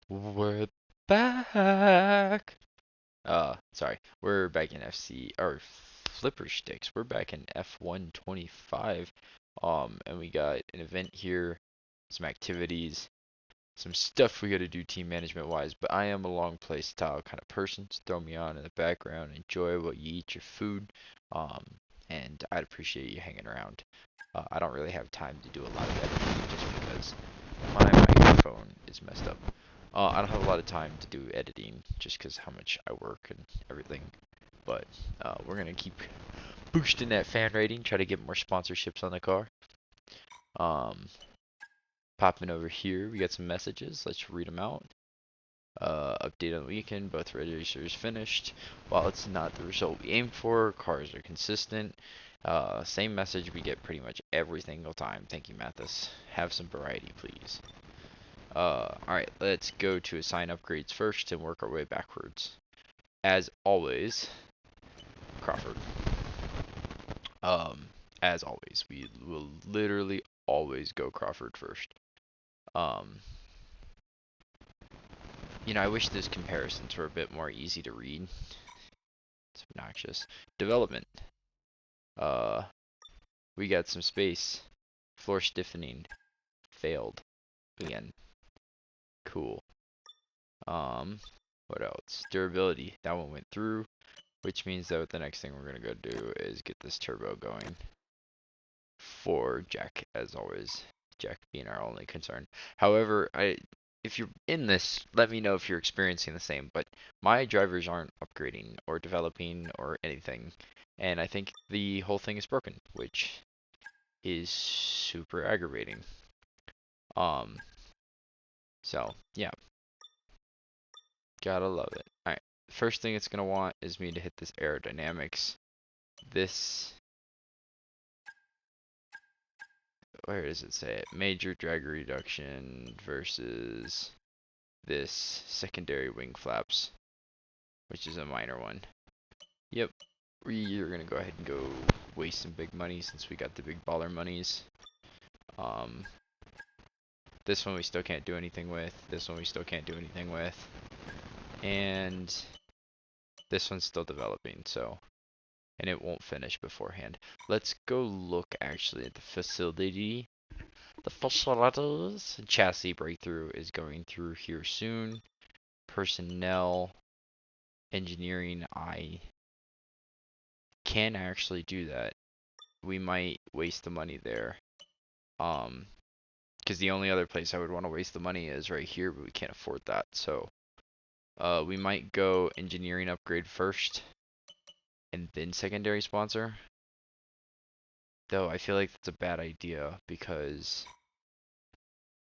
We're back. Sorry. We're back in FC or Flipper Sticks. We're back in F125. And we got an event here, some activities, some stuff we gotta do team management wise. But I am a long play style kind of person. So throw me on in the background, enjoy what you eat, your food. Um, and I'd appreciate you hanging around. I don't really have time to do a lot of editing just because my microphone is messed up. I don't have a lot of time to do editing just because how much I work and everything. But we're going to keep boosting that fan rating, try to get more sponsorships on the car. Popping over here, we got some messages. Let's read them out. Update on the weekend, both racers finished. While it's not the result we aimed for, cars are consistent. Same message we get pretty much every single time. Thank you, Mathis. Have some variety, please. Alright, let's go to assign upgrades first and work our way backwards. As always, Crawford. As always, we will literally always go Crawford first. I wish those comparisons were a bit more easy to read. It's obnoxious. Development. We got some space. Floor stiffening. Failed. Again. Cool. What else? Durability. That one went through, which means that the next thing we're gonna go do is get this turbo going for Jack, as always. Jack being our only concern. However, if you're in this, let me know if you're experiencing the same. But my drivers aren't upgrading or developing or anything, and I think the whole thing is broken, which is super aggravating. So yeah. Gotta love it. Alright, first thing it's gonna want is me to hit this aerodynamics. Where does it say it? Major drag reduction versus this secondary wing flaps, which is a minor one. Yep, we're gonna go ahead and go waste some big money since we got the big baller monies. This one we still can't do anything with. This one we still can't do anything with. And this one's still developing, and it won't finish beforehand. Let's go look actually at the facility. The facilities. Chassis breakthrough is going through here soon. Personnel, engineering, I can actually do that. We might waste the money there. Because the only other place I would want to waste the money is right here, but we can't afford that. So, we might go engineering upgrade first, and then secondary sponsor. Though I feel like that's a bad idea because,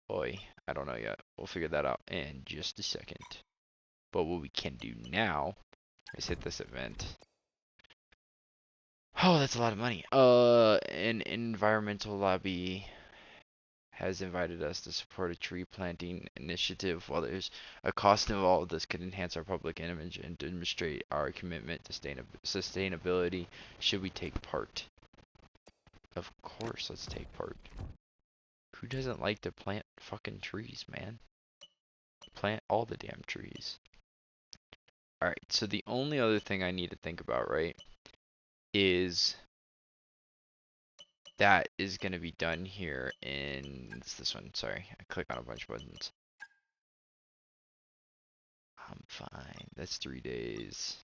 boy, I don't know yet. We'll figure that out in just a second. But what we can do now is hit this event. Oh, that's a lot of money. An environmental lobby has invited us to support a tree planting initiative. While there's a cost involved, this could enhance our public image and demonstrate our commitment to sustainability. Should we take part? Of course, let's take part. Who doesn't like to plant fucking trees, man? Plant all the damn trees. Alright, so the only other thing I need to think about, right, is that is going to be done here in, it's this one, sorry, I click on a bunch of buttons. I'm fine, that's 3 days.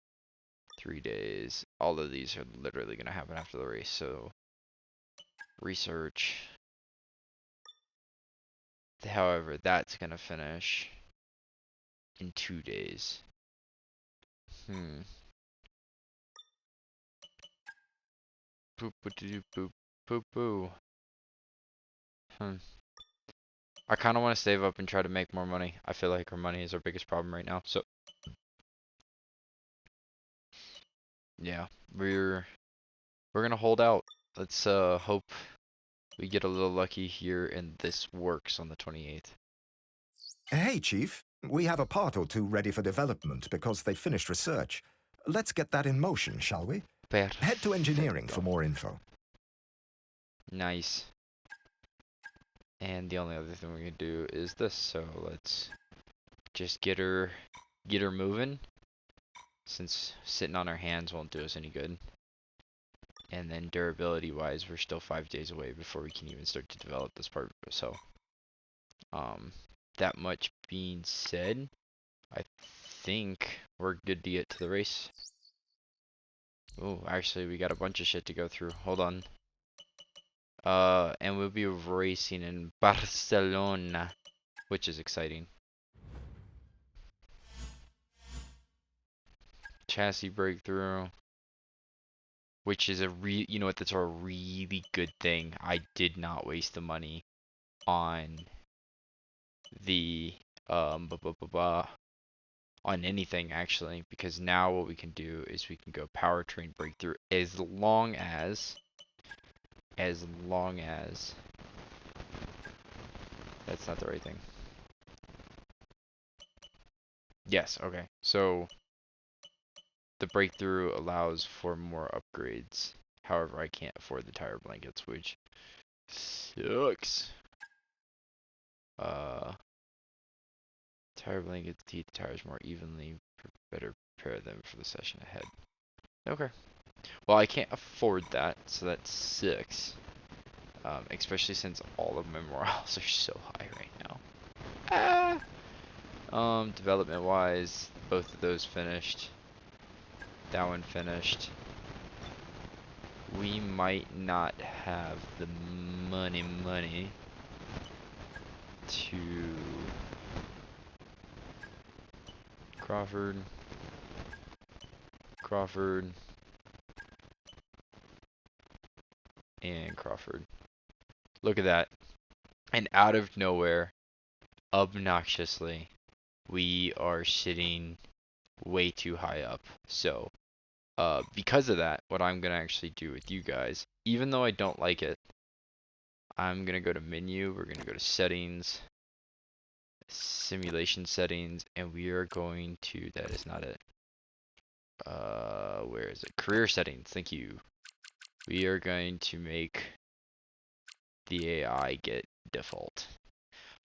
3 days. All of these are literally going to happen after the race, so research. However, that's going to finish in 2 days. Boop, boop, boop, boop, boop, boop. I kind of want to save up and try to make more money. I feel like our money is our biggest problem right now. So, yeah, we're gonna hold out. Let's hope we get a little lucky here and this works on the 28th. Hey, Chief. We have a part or two ready for development because they finished research. Let's get that in motion, shall we? Head to engineering for more info. Nice. And the only other thing we can do is this, so let's just get her moving, since sitting on our hands won't do us any good. And then durability wise, we're still 5 days away before we can even start to develop this part. So that much being said, I think we're good to get to the race. Oh, actually we got a bunch of shit to go through. Hold on. And we'll be racing in Barcelona, which is exciting. Chassis breakthrough, which is you know what, that's a really good thing. I did not waste the money on the on anything actually, because now what we can do is we can go powertrain breakthrough as long as that's not the right thing. Yes, okay. So the breakthrough allows for more upgrades. However, I can't afford the tire blankets, which sucks. Tire blankets to heat the tires more evenly, better prepare them for the session ahead. Okay. Well, I can't afford that, so that sucks. Especially since all of my morals are so high right now. Development wise, both of those finished. That one finished. We might not have the money to Crawford, and Crawford. Look at that. And out of nowhere, obnoxiously, we are sitting way too high up. So, because of that, what I'm going to actually do with you guys, even though I don't like it, I'm going to go to menu, we're going to go to settings, simulation settings, and we are going to, that is not it. Where is it? Career settings, thank you. We are going to make the AI get default.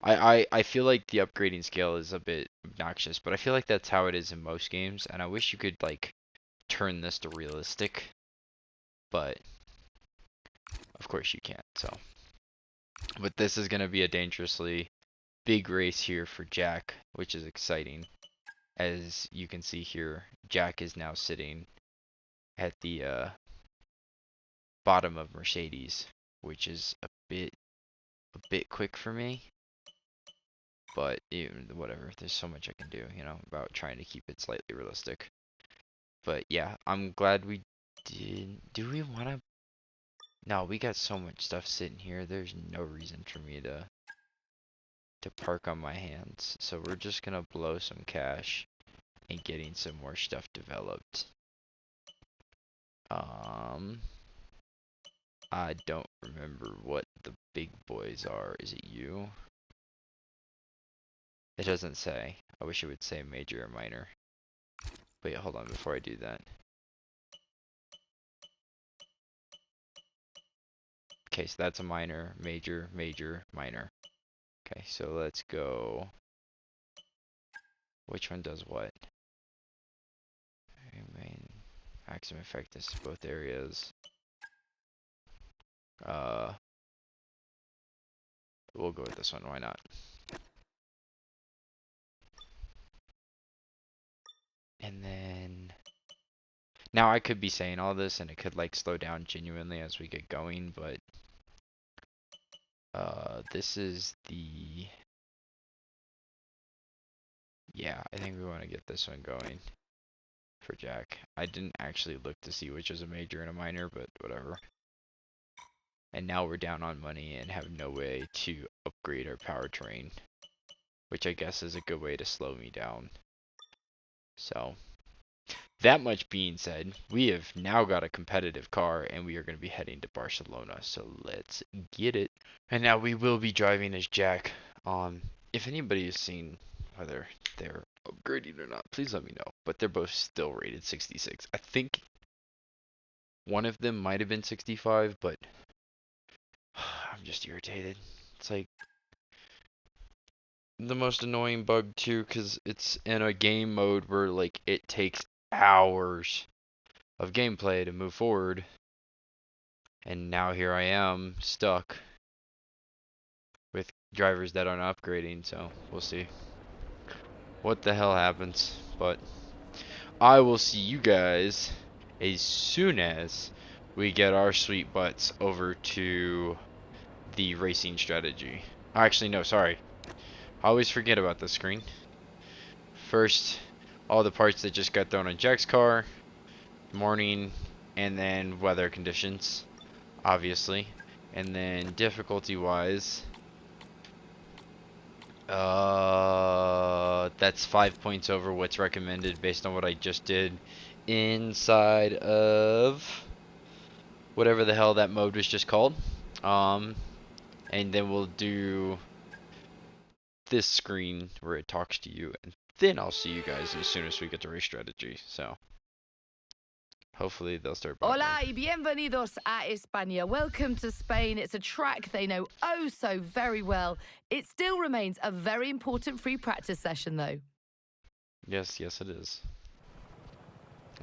I feel like the upgrading scale is a bit obnoxious, but I feel like that's how it is in most games, and I wish you could like turn this to realistic, but of course you can't. So, but this is going to be a dangerously big race here for Jack, which is exciting. As you can see here, Jack is now sitting at the bottom of Mercedes, which is a bit quick for me. But even whatever, there's so much I can do, you know, about trying to keep it slightly realistic. But yeah, I'm glad we did. Do we want to? No, we got so much stuff sitting here. There's no reason for me to park on my hands. So we're just gonna blow some cash and getting some more stuff developed. I don't remember what the big boys are. Is it you? It doesn't say. I wish it would say major or minor. Wait, hold on before I do that. Okay, so that's a minor, major, major, minor. Okay, so let's go. Which one does what? Main maximum effectiveness both areas. We'll go with this one. Why not? And then now I could be saying all this, and it could like slow down genuinely as we get going, but this is the. Yeah, I think we want to get this one going for Jack. I didn't actually look to see which is a major and a minor, but whatever. And now we're down on money and have no way to upgrade our powertrain, which I guess is a good way to slow me down. So, that much being said, we have now got a competitive car and we are going to be heading to Barcelona. So let's get it. And now we will be driving as Jack. If anybody has seen whether they're upgrading or not, please let me know. But they're both still rated 66. I think one of them might have been 65, but I'm just irritated. It's like the most annoying bug too, because it's in a game mode where like it takes hours of gameplay to move forward, and now here I am stuck with drivers that aren't upgrading. So we'll see what the hell happens, but I will see you guys as soon as we get our sweet butts over to the racing strategy. Actually, no, sorry. I always forget about the screen. First, all the parts that just got thrown on Jack's car, morning, and then weather conditions, obviously. And then difficulty-wise, that's 5 points over what's recommended based on what I just did inside of whatever the hell that mode was just called. And then we'll do this screen where it talks to you, and then I'll see you guys as soon as we get to race strategy. So hopefully they'll start by Hola y bienvenidos a España. Welcome to Spain. It's a track they know oh so very well. It still remains a very important free practice session though. Yes, it is.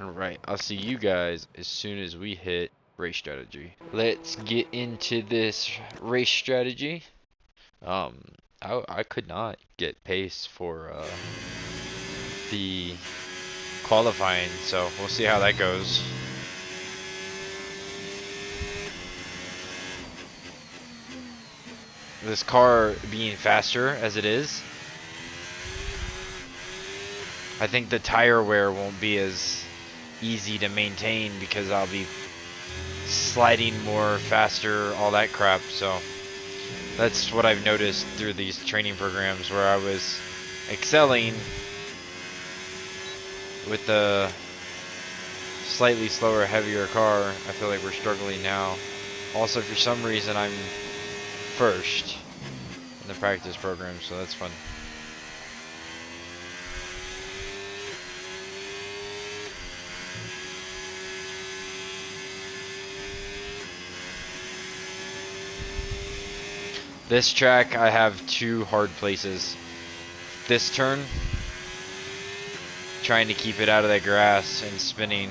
Alright, I'll see you guys as soon as we hit race strategy. Let's get into this race strategy. I could not get pace for the qualifying, so we'll see how that goes. This car being faster as it is, I think the tire wear won't be as easy to maintain because I'll be sliding more faster, all that crap. So that's what I've noticed through these training programs where I was excelling with the slightly slower, heavier car. I feel like we're struggling now. Also, for some reason, I'm first in the practice program, so that's fun. This track, I have two hard places. This turn, trying to keep it out of the grass and spinning,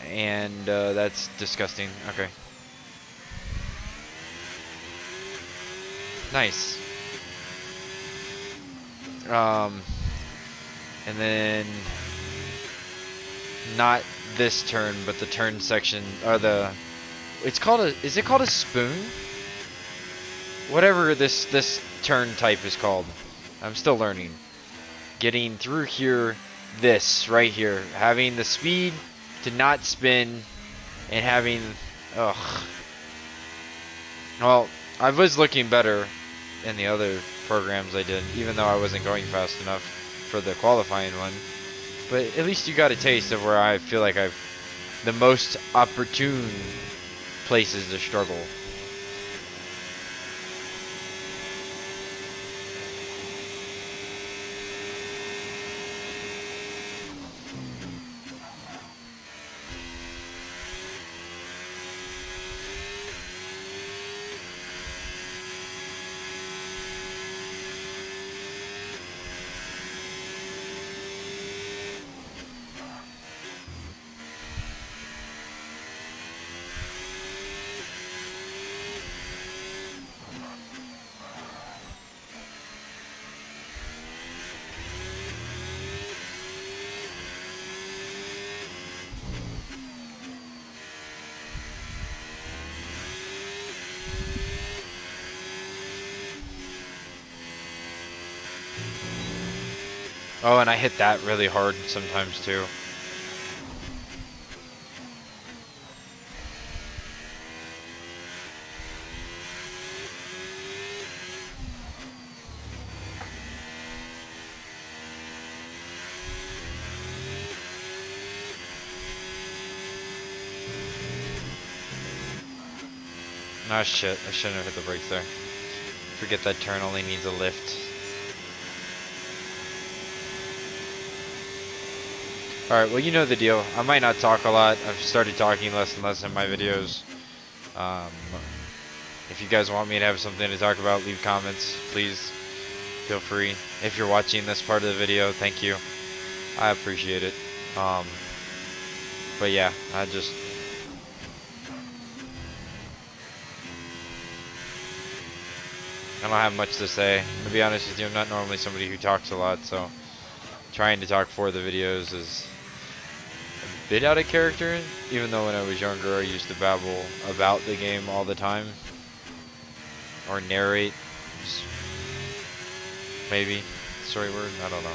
and that's disgusting. Okay. Nice. And then not this turn, but the turn section, or the, it's called a, is it called a spoon? Whatever this turn type is called. I'm still learning. Getting through here, this right here, having the speed to not spin, and having, well, I was looking better in the other programs I did, even though I wasn't going fast enough for the qualifying one. But at least you got a taste of where I feel like I've the most opportune places to struggle. Oh, and I hit that really hard sometimes too. Ah, shit, I shouldn't have hit the brakes there. Forget that turn only needs a lift. Alright, well, you know the deal. I might not talk a lot. I've started talking less and less in my videos. If you guys want me to have something to talk about, leave comments, please. feel free. If you're watching this part of the video, thank you. I appreciate it. But yeah, I don't have much to say. To be honest with you, I'm not normally somebody who talks a lot, so trying to talk for the videos is a bit out of character, even though when I was younger I used to babble about the game all the time. Or narrate. Maybe. Sorry word? I don't know.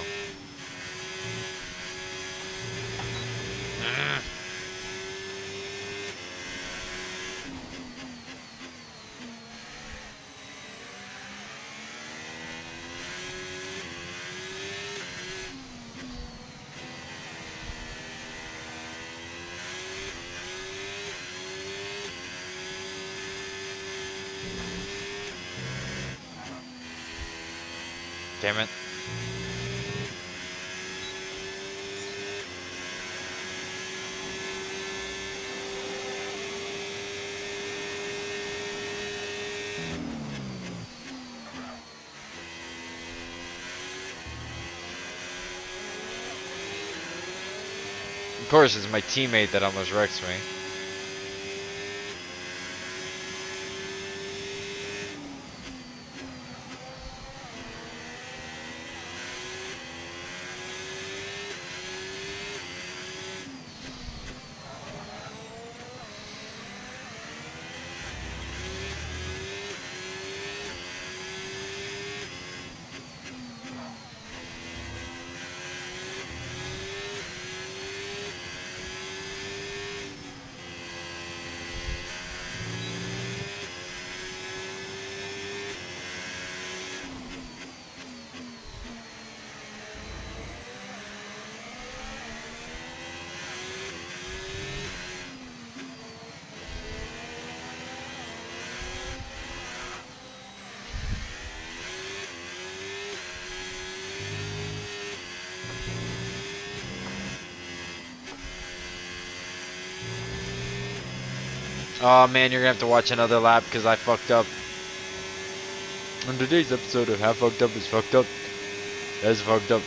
Damn it. Of course, it's my teammate that almost wrecks me. Oh man, you're gonna have to watch another lap because I fucked up. On today's episode of How Fucked Up is Fucked Up. That's fucked up.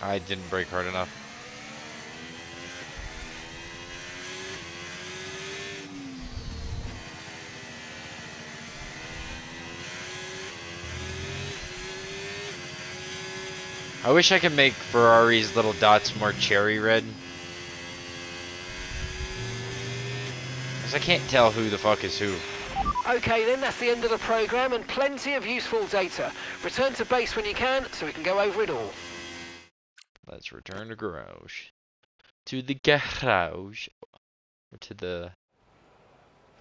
I didn't brake hard enough. I wish I could make Ferrari's little dots more cherry red. Because I can't tell who the fuck is who. Okay then, that's the end of the program and plenty of useful data. Return to base when you can so we can go over it all. Let's return to garage. To the garage. Or to the...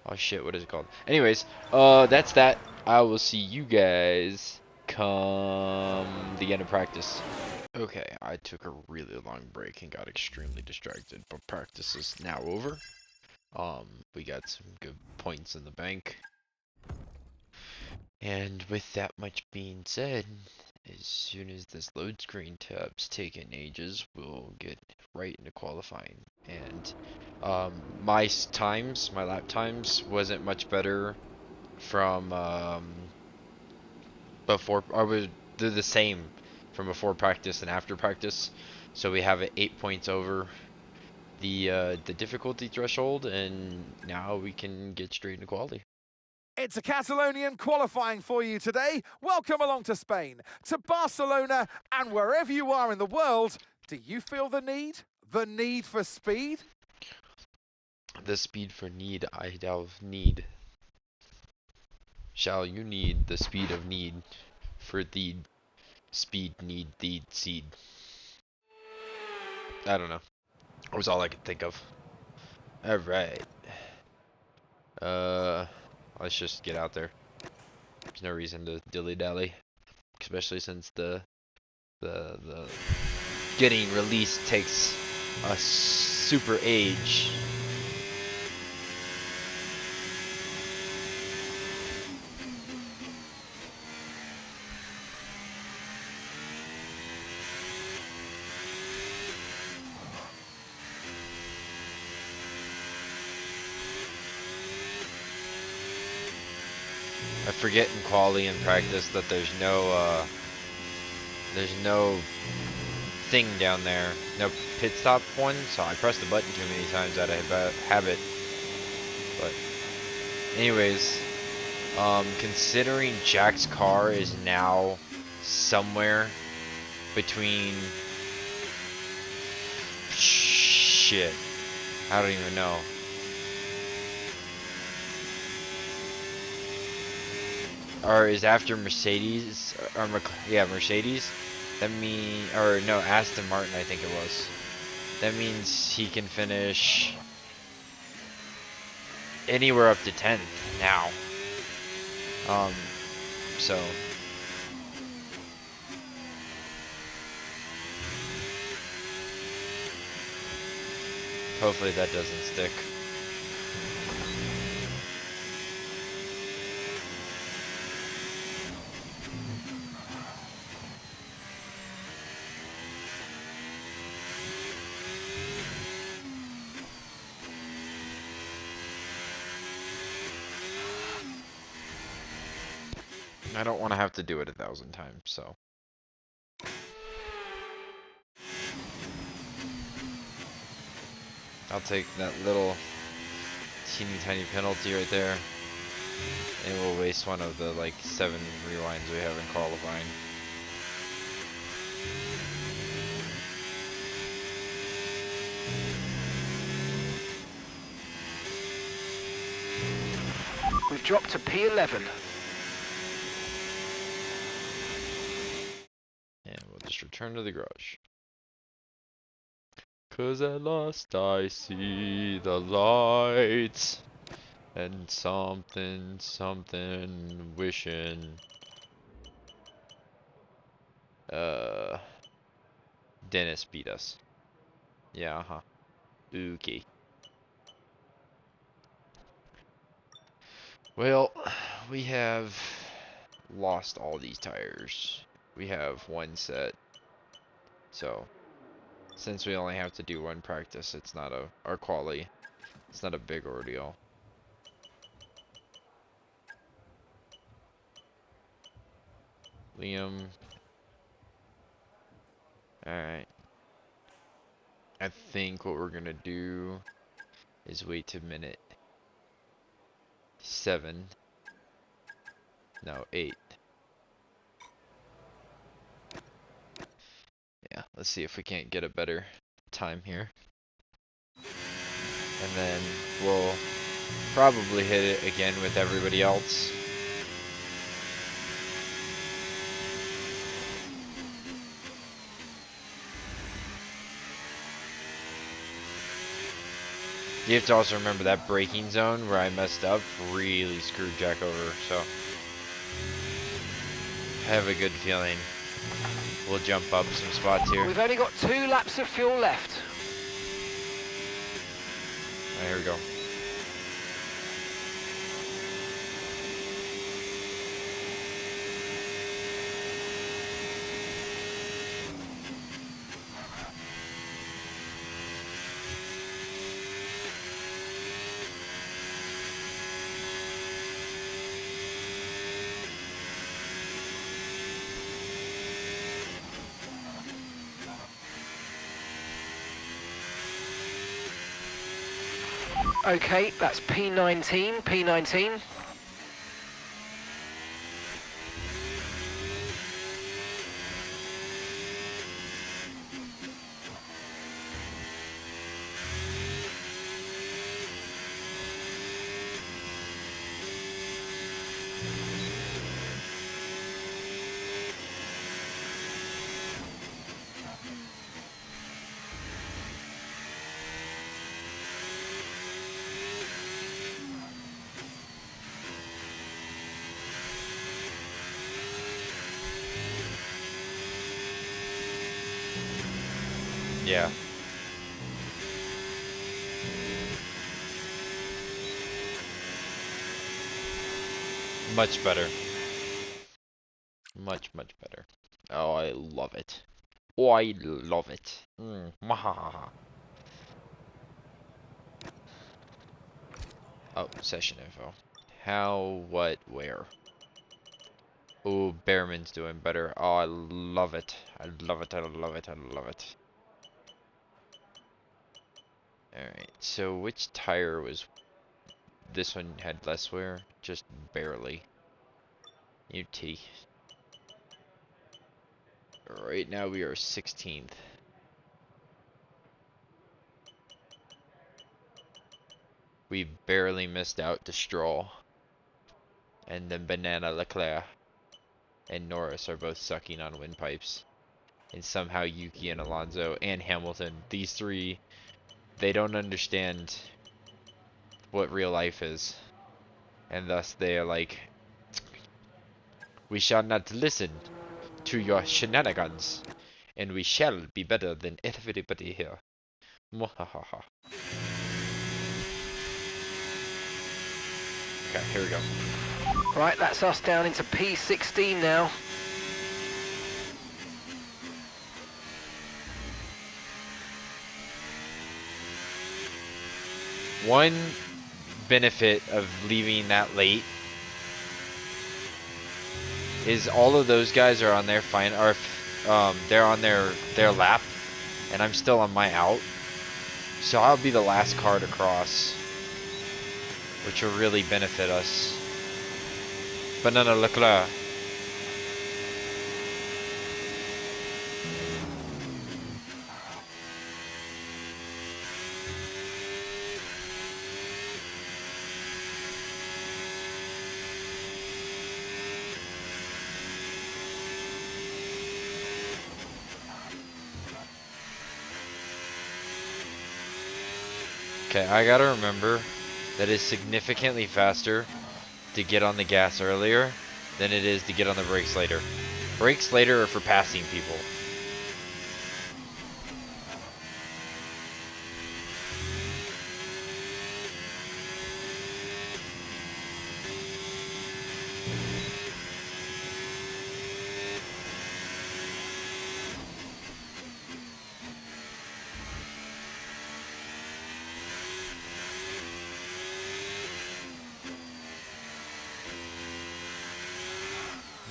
Oh shit, what is it called? Anyways, that's that. I will see you guys come the end of practice. Okay, I took a really long break and got extremely distracted, but practice is now over. We got some good points in the bank. And with that much being said, as soon as this load screen tab's taken ages, we'll get right into qualifying. And my lap times wasn't much better from before. They're the same from before practice and after practice. So we have it 8 points over the difficulty threshold, and now we can get straight into quality. It's a Catalonian qualifying for you today. Welcome along to Spain, to Barcelona, and wherever you are in the world. Do you feel the need? The need for speed? The speed for need, I have need. Shall you need the speed of need for the speed need the seed? I don't know. That was all I could think of. Alright. Let's just get out there. There's no reason to dilly-dally. Especially since the getting released takes a super age. I forget in quality and practice that there's no thing down there, no pit stop one, so I pressed the button too many times out of habit. But anyways, considering Jack's car is now somewhere between shit, I don't even know. Or is after Mercedes, or yeah, Mercedes. That or no, Aston Martin, I think it was. That means he can finish anywhere up to 10th now. So hopefully that doesn't stick. I don't want to have to do it 1,000 times, so. I'll take that little teeny tiny penalty right there. And we'll waste one of the like 7 rewinds we have in qualifying. We've dropped to P11. And we'll just return to the garage. 'Cause at last I see the lights. And something wishing. Dennis beat us. Yeah, Okay. Well, we have lost all these tires. We have one set. So, since we only have to do one practice, it's not our quali. It's not a big ordeal. Liam. Alright. I think what we're gonna do is wait to minute 7. No, 8. Yeah, let's see if we can't get a better time here. And then we'll probably hit it again with everybody else. You have to also remember that braking zone where I messed up really screwed Jack over, so I have a good feeling we'll jump up some spots here. We've only got 2 laps of fuel left. Here we go. Okay, that's P19. Yeah. Much better. Much better. Oh, I love it. Oh, I love it. Mahaha. Oh, session info. How, what, where? Oh, Behrman's doing better. Oh, I love it. I love it. I love it. I love it. Alright, so which tire was... This one had less wear? Just barely. UT. Right now we are 16th. We barely missed out to Stroll. And then Banana Leclerc and Norris are both sucking on windpipes. And somehow Yuki and Alonso and Hamilton, these three, they don't understand what real life is. And thus they are like, we shall not listen to your shenanigans. And we shall be better than everybody here. Mwahaha. Okay, here we go. Right, that's us down into P16 now. One benefit of leaving that late is all of those guys are on their they're on their lap, and I'm still on my out, so I'll be the last car to cross, which will really benefit us. Banana Leclerc. Okay, I gotta remember that it's significantly faster to get on the gas earlier than it is to get on the brakes later. Brakes later are for passing people.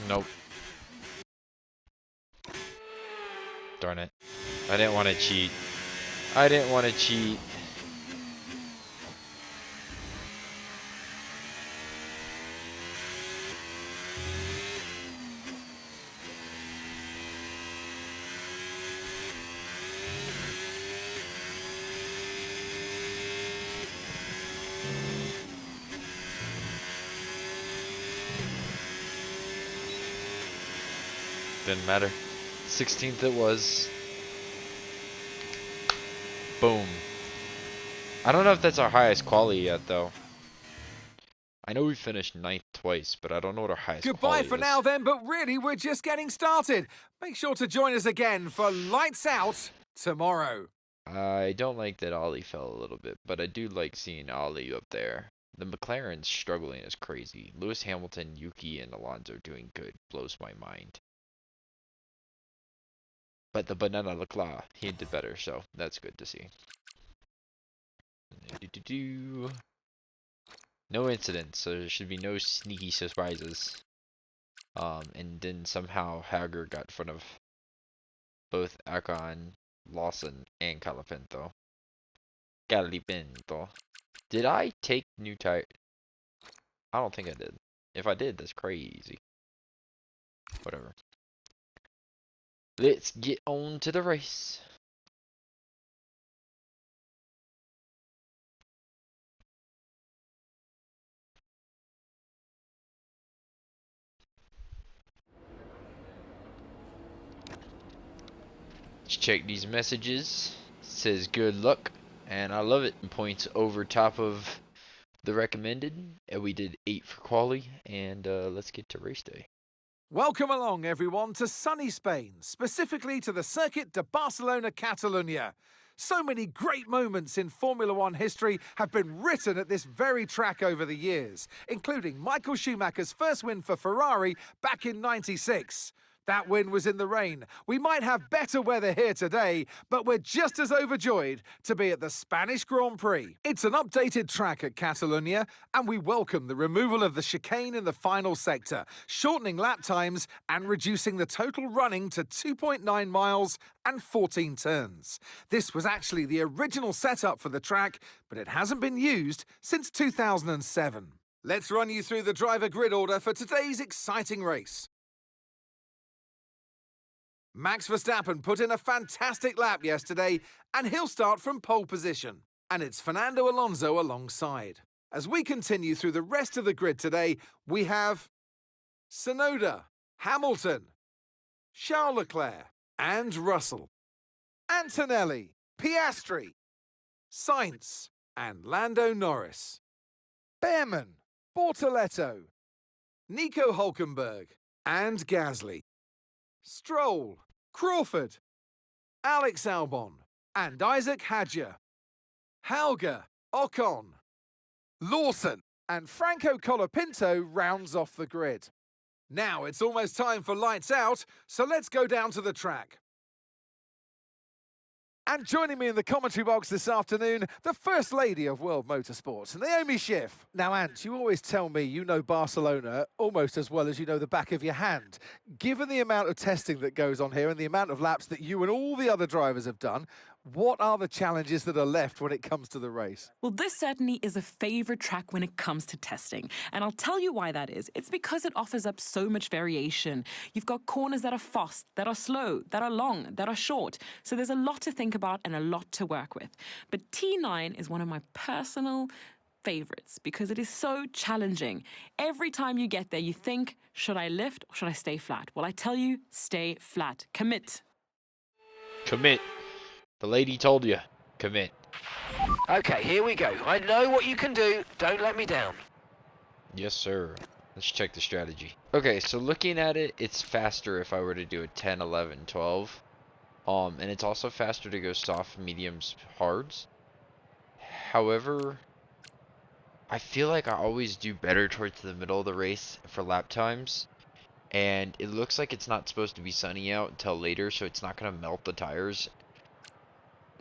Nope. Darn it. I didn't want to cheat. I didn't want to cheat. Didn't matter. 16th it was. Boom. I don't know if that's our highest quality yet, though. I know we finished 9th twice, but I don't know what our highest Goodbye quality for is. now then, but really we're just getting started. Make sure to join us again for Lights Out tomorrow. I don't like that Ollie fell a little bit, but I do like seeing Ollie up there. The McLaren's struggling is crazy. Lewis Hamilton, Yuki, and Alonso doing good. Blows my mind. But the Banana Leclerc, he did better, so that's good to see. No incidents, so there should be no sneaky surprises. And then somehow Hager got in front of both Akon, Lawson, and Calipento. Did I take new tire? I don't think I did. If I did, that's crazy. Whatever. Let's get on to the race. Let's check these messages. It says good luck, and I love it. Points over top of the recommended, and we did 8 for quali, and let's get to race day. Welcome along, everyone, to sunny Spain, specifically to the Circuit de Barcelona Catalunya. So many great moments in Formula One history have been written at this very track over the years, including Michael Schumacher's first win for Ferrari back in '96. That win was in the rain. We might have better weather here today, but we're just as overjoyed to be at the Spanish Grand Prix. It's an updated track at Catalunya, and we welcome the removal of the chicane in the final sector, shortening lap times and reducing the total running to 2.9 miles and 14 turns. This was actually the original setup for the track, but it hasn't been used since 2007. Let's run you through the driver grid order for today's exciting race. Max Verstappen put in a fantastic lap yesterday, and he'll start from pole position. And it's Fernando Alonso alongside. As we continue through the rest of the grid today, we have Tsunoda, Hamilton, Charles Leclerc, and Russell, Antonelli, Piastri, Sainz, and Lando Norris, Behrman, Bortoletto, Nico Hülkenberg, and Gasly, Stroll, Crawford, Alex Albon, and Isaac Hadjar, Helga, Ocon, Lawson, and Franco Colapinto rounds off the grid. Now it's almost time for lights out, so let's go down to the track. And joining me in the commentary box this afternoon, the First Lady of World Motorsports, Naomi Schiff. Now, Ant, you always tell me you know Barcelona almost as well as you know the back of your hand. Given the amount of testing that goes on here and the amount of laps that you and all the other drivers have done, what are the challenges that are left when it comes to the race? Well, this certainly is a favorite track when it comes to testing. And I'll tell you why that is. It's because it offers up so much variation. You've got corners that are fast, that are slow, that are long, that are short. So there's a lot to think about and a lot to work with. But T9 is one of my personal favorites because it is so challenging. Every time you get there, you think, should I lift or should I stay flat? Well, I tell you, stay flat. Commit. Commit. The lady told you. Commit. Okay, here we go. I know what you can do. Don't let me down. Yes, sir. Let's check the strategy. Okay, so looking at it, it's faster if I were to do a 10, 11, 12. And it's also faster to go soft, mediums, hards. However, I feel like I always do better towards the middle of the race for lap times. And it looks like it's not supposed to be sunny out until later, so it's not going to melt the tires.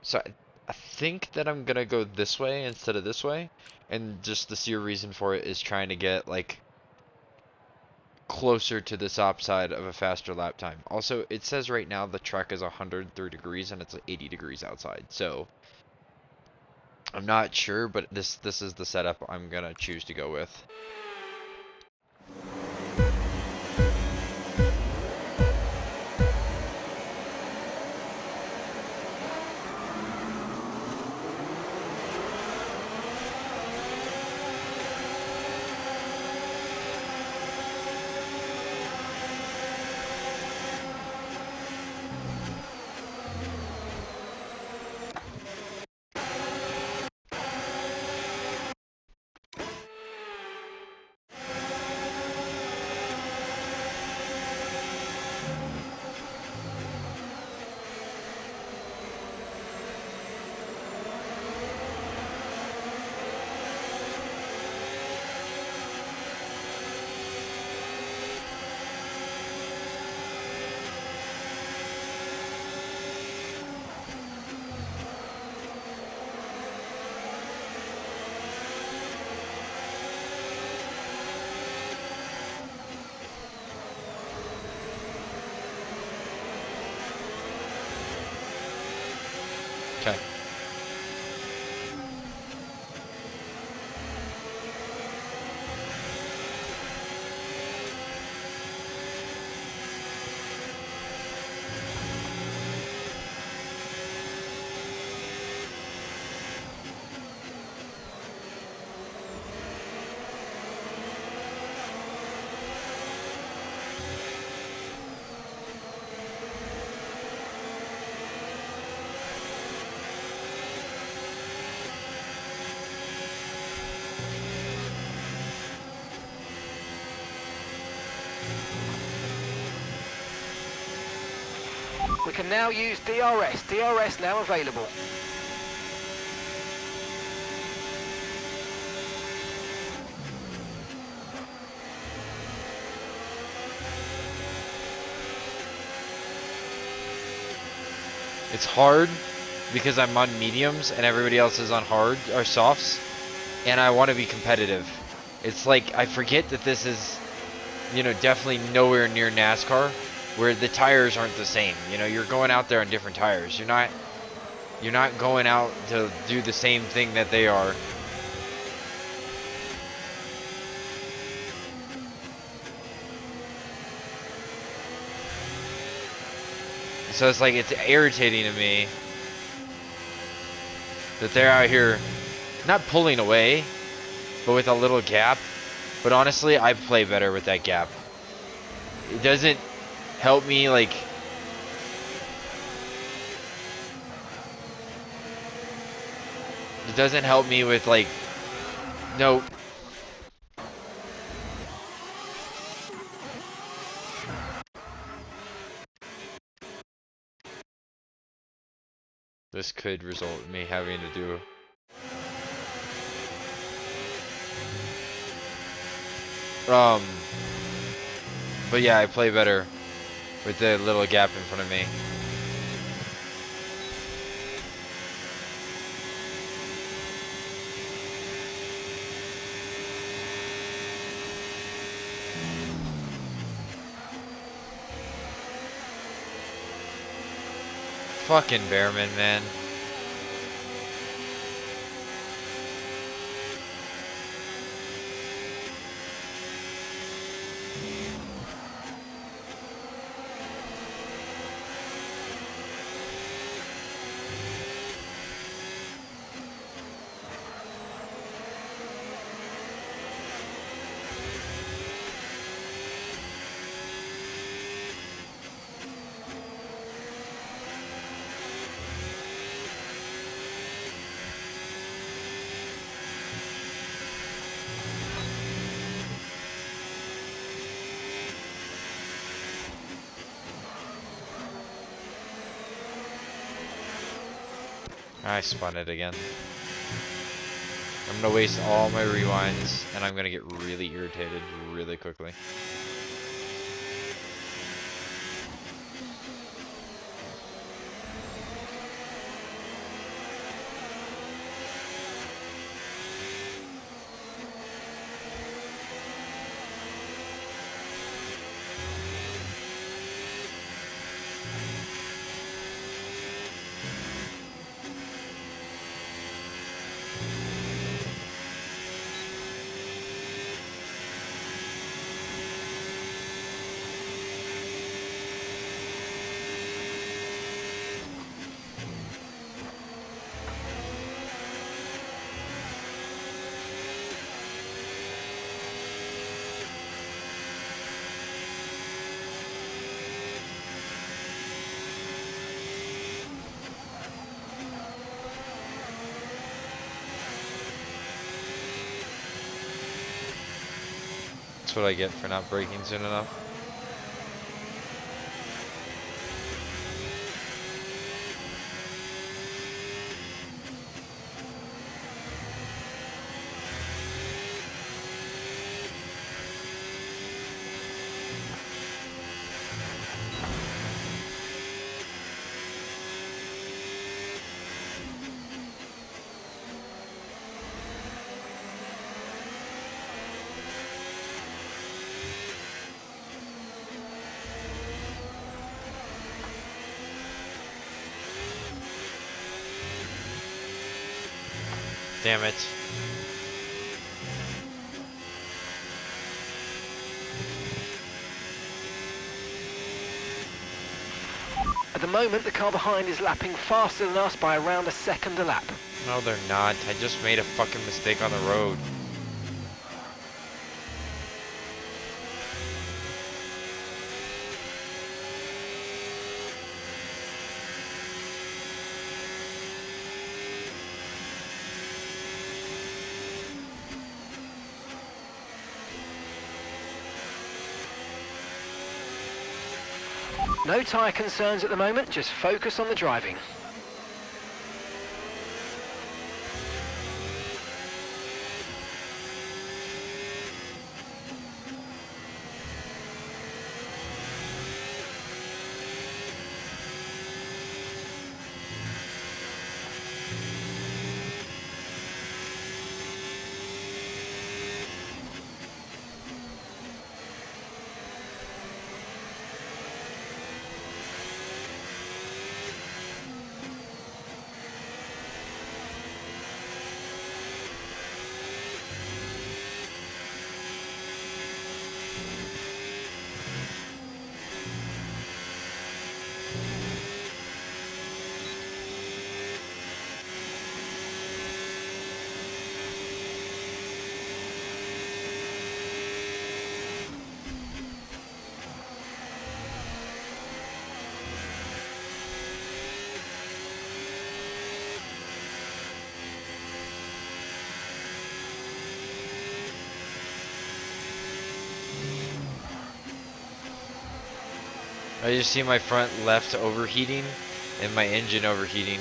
So I think that I'm going to go this way instead of this way. And just the sheer reason for it is trying to get, like, closer to this upside of a faster lap time. Also, it says right now the track is 103 degrees and it's 80 degrees outside. So I'm not sure, but this is the setup I'm going to choose to go with. Okay. We can now use DRS. DRS now available. It's hard because I'm on mediums and everybody else is on hard or softs, and I want to be competitive. It's like I forget that this is, you know, definitely nowhere near NASCAR, where the tires aren't the same. You know, you're going out there on different tires. You're not going out to do the same thing that they are. So it's like, it's irritating to me that they're out here not pulling away, but with a little gap. But honestly, I play better with that gap. It doesn't help me, like, it doesn't help me with, like, no. This could result in me having to do but yeah, I play better with the little gap in front of me. Fucking Bearman, man. I spun it again. I'm gonna waste all my rewinds, and I'm gonna get really irritated really quickly. That's what I get for not braking soon enough. Damn it. At the moment, the car behind is lapping faster than us by around a second a lap. No, they're not. I just made a fucking mistake on the road. No tyre concerns at the moment, just focus on the driving. I just see my front left overheating and my engine overheating.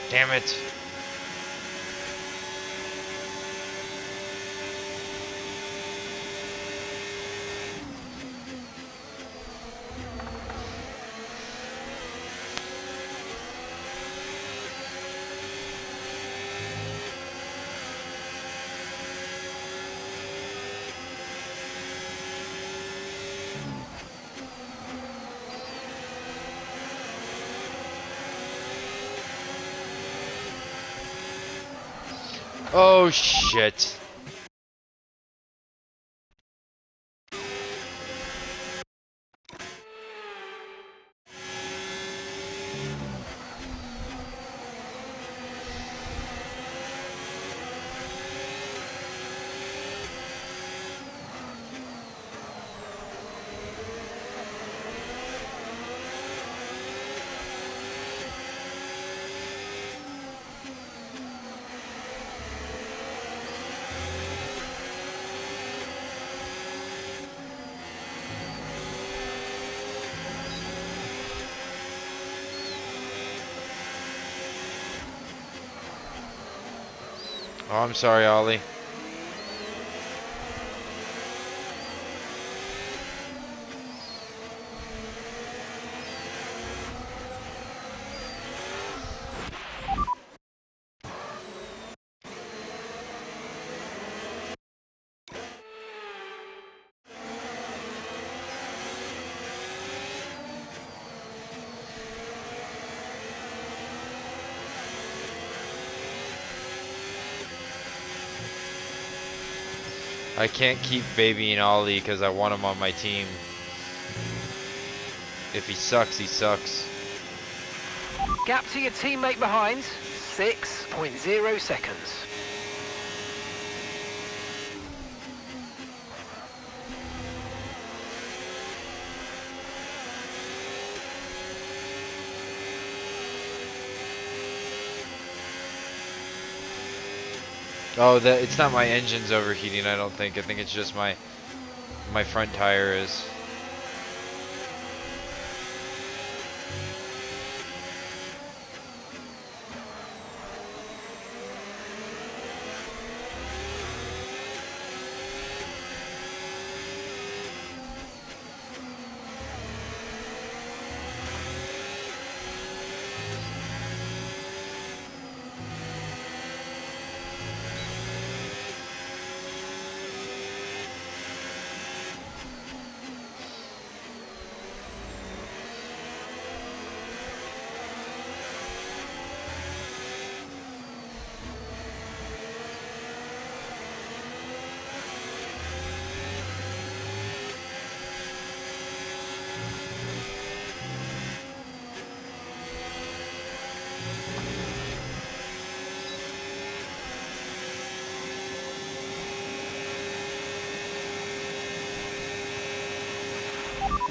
Damn it. Oh shit. Oh, I'm sorry, Ollie. I can't keep babying Ollie because I want him on my team. If he sucks, he sucks. Gap to your teammate behind, 6.0 seconds. Oh, it's not my engine's overheating, I don't think. I think it's just my front tire is.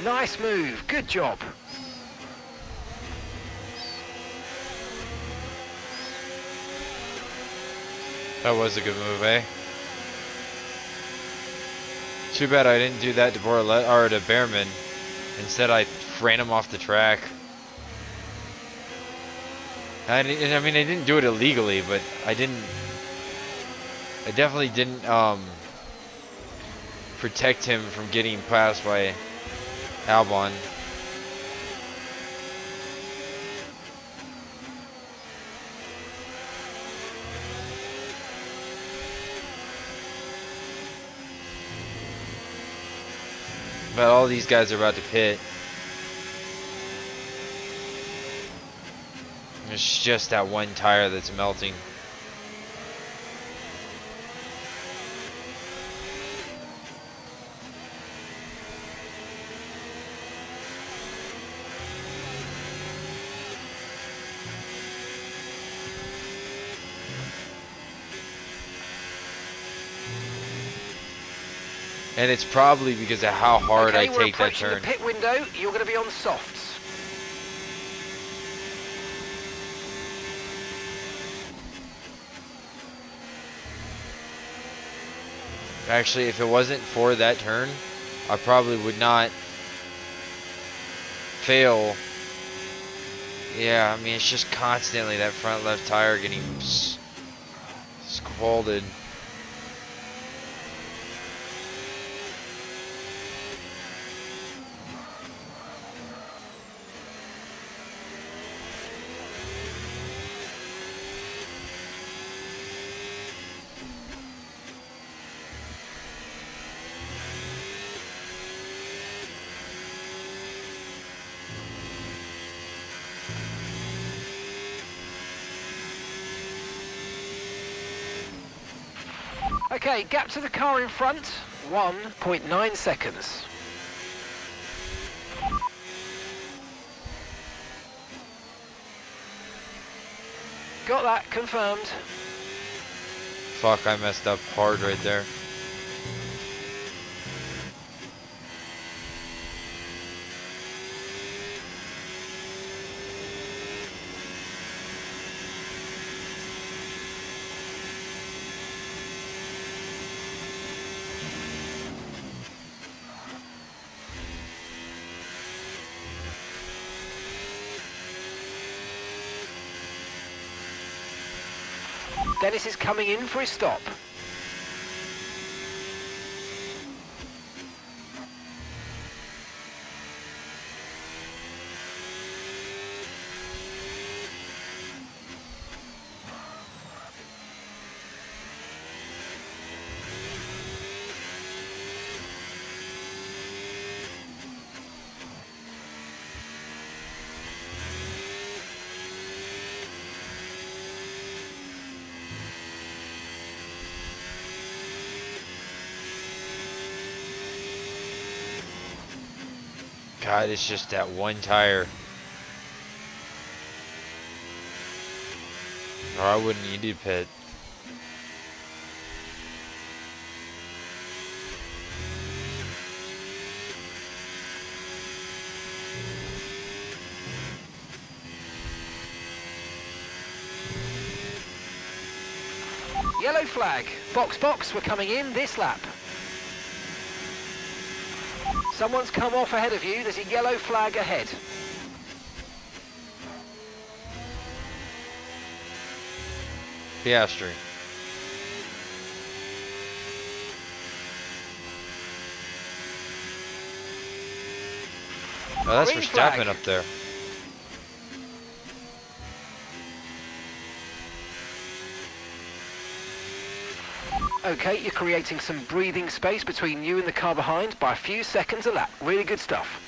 Nice move, good job. That was a good move, eh? Too bad I didn't do that to to Behrman. Instead, I ran him off the track. I mean, I didn't do it illegally, but I definitely didn't protect him from getting passed by Albon. But all these guys are about to pit. It's just that one tire that's melting. And it's probably because of how hard I take that turn. The pit window, you're going to be on softs. Actually, if it wasn't for that turn, I probably would not fail. Yeah, I mean, it's just constantly that front left tire getting scalded. Okay, gap to the car in front, 1.9 seconds. Got that, confirmed. Fuck, I messed up hard right there. Dennis is coming in for his stop. God, it's just that one tire. Or I wouldn't need to pit. Yellow flag. Box, we're coming in this lap. Someone's come off ahead of you. There's a yellow flag ahead. Piastri. Oh, that's Green Verstappen flag. up there. Okay, you're creating some breathing space between you and the car behind by a few seconds a lap. Really good stuff.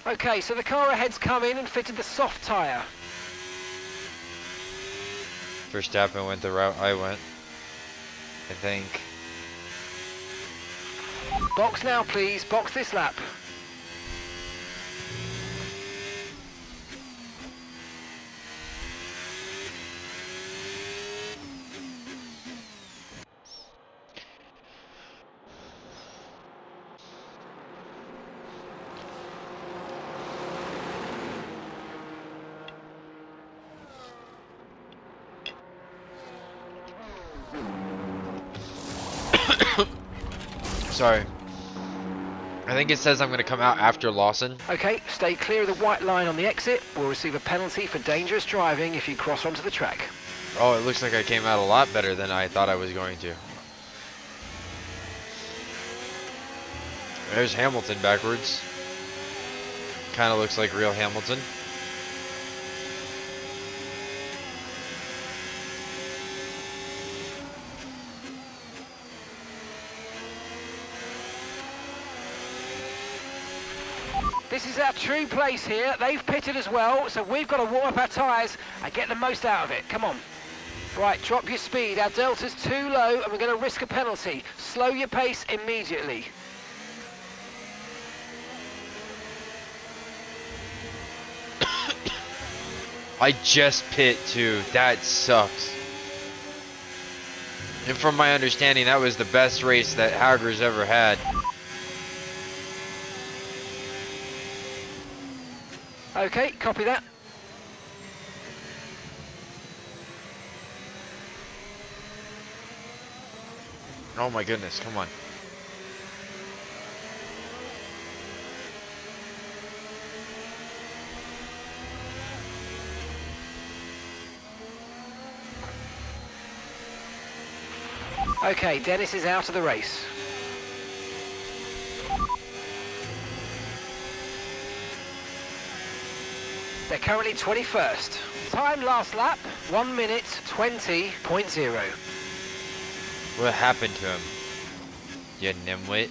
Okay, so the car ahead's come in and fitted the soft tyre. Verstappen went the route I went. I think. Box now, please. Box this lap. Sorry. I think it says I'm going to come out after Lawson. Okay, stay clear of the white line on the exit. We'll receive a penalty for dangerous driving if you cross onto the track. Oh, it looks like I came out a lot better than I thought I was going to. There's Hamilton backwards. Kind of looks like real Hamilton. This is our true place here. They've pitted as well, so we've got to warm up our tyres and get the most out of it. Come on. Right, drop your speed. Our delta's too low and we're going to risk a penalty. Slow your pace immediately. I just pit too. That sucks. And from my understanding, that was the best race that Hauger's ever had. Okay, copy that. Oh my goodness, come on. Okay, Dennis is out of the race. They're currently 21st. Time last lap, 1 minute 20.0. What happened to him? You nimwit.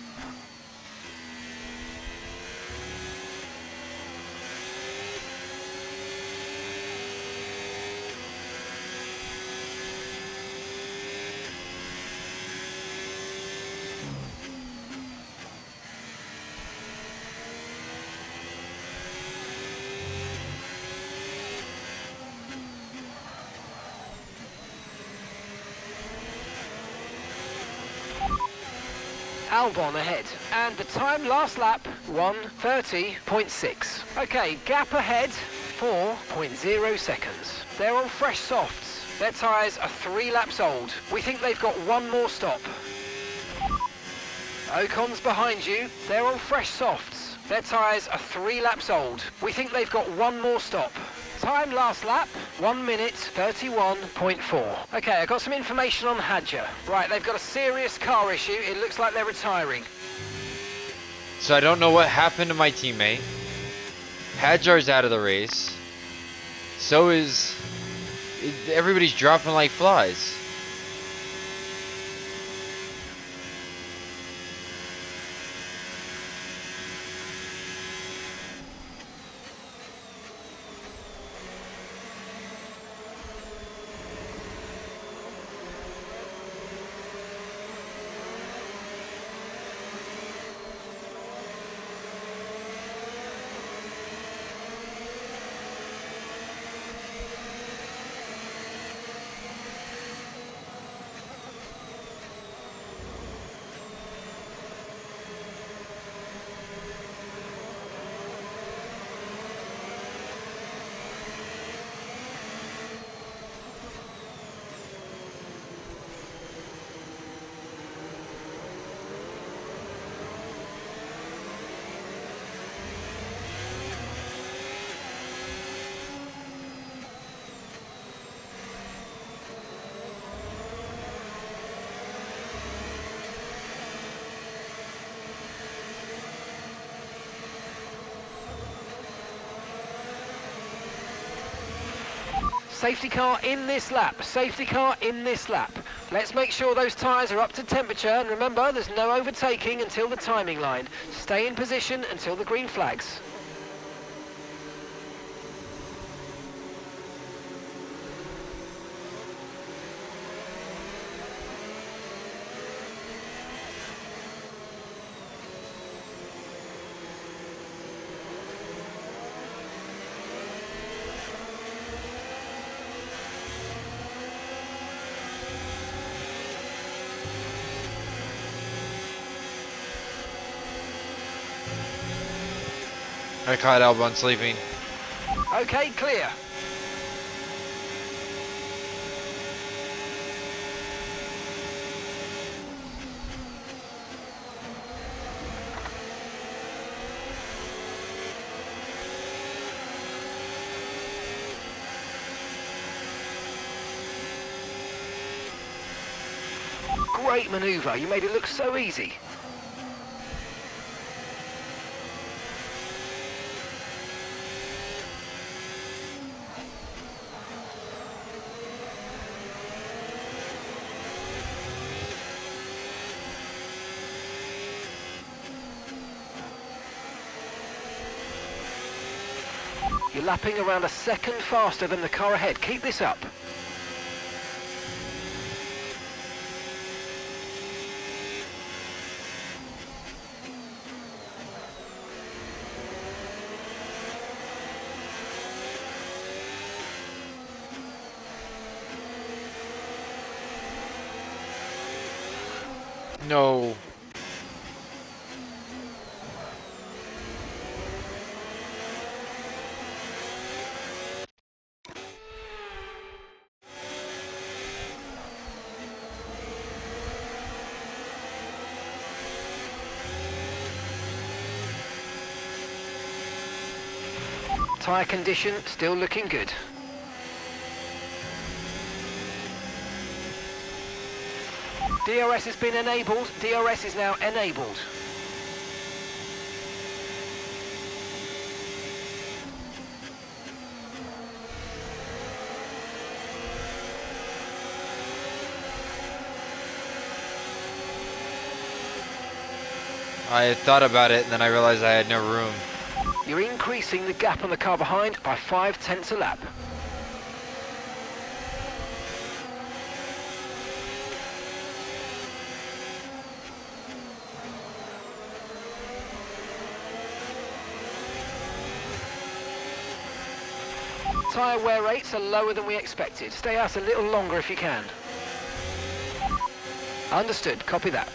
Albon ahead. And the time last lap, 1:30.6. Okay, gap ahead, 4.0 seconds. They're on fresh softs. Their tyres are 3 laps old. We think they've got one more stop. Ocon's behind you. They're on fresh softs. Their tyres are 3 laps old. We think they've got one more stop. Time last lap, 1 minute 31.4. Okay, I got some information on Hadja. Right, they've got a serious car issue. It looks like they're retiring. So I don't know what happened to my teammate. Hadjar's out of the race. So is... everybody's dropping like flies. Safety car in this lap. Safety car in this lap. Let's make sure those tyres are up to temperature, and remember, there's no overtaking until the timing line. Stay in position until the green flags. I caught Albon sleeping. Okay, clear. Great manoeuvre, you made it look so easy. You're lapping around a second faster than the car ahead. Keep this up. No. Tyre condition still looking good. DRS has been enabled. DRS is now enabled. I had thought about it and then I realized I had no room. You're increasing the gap on the car behind by 0.5 a lap. Tyre wear rates are lower than we expected. Stay out a little longer if you can. Understood, copy that.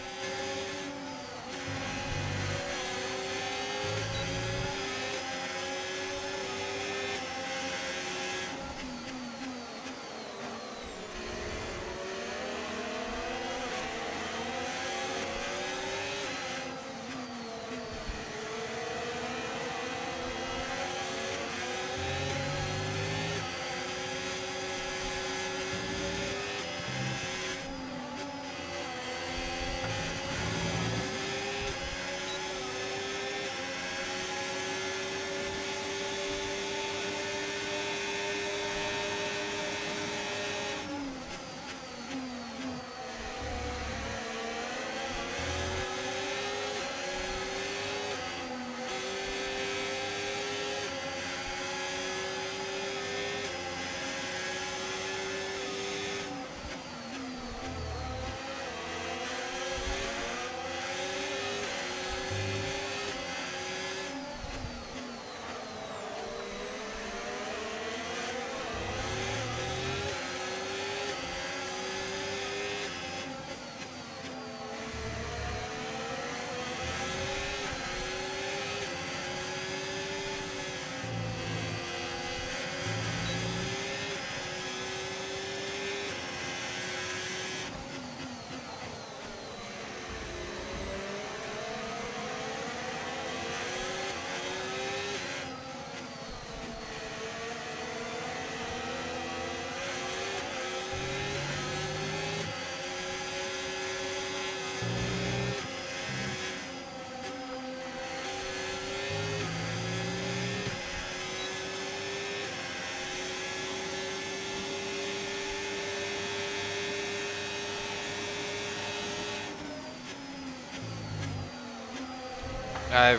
I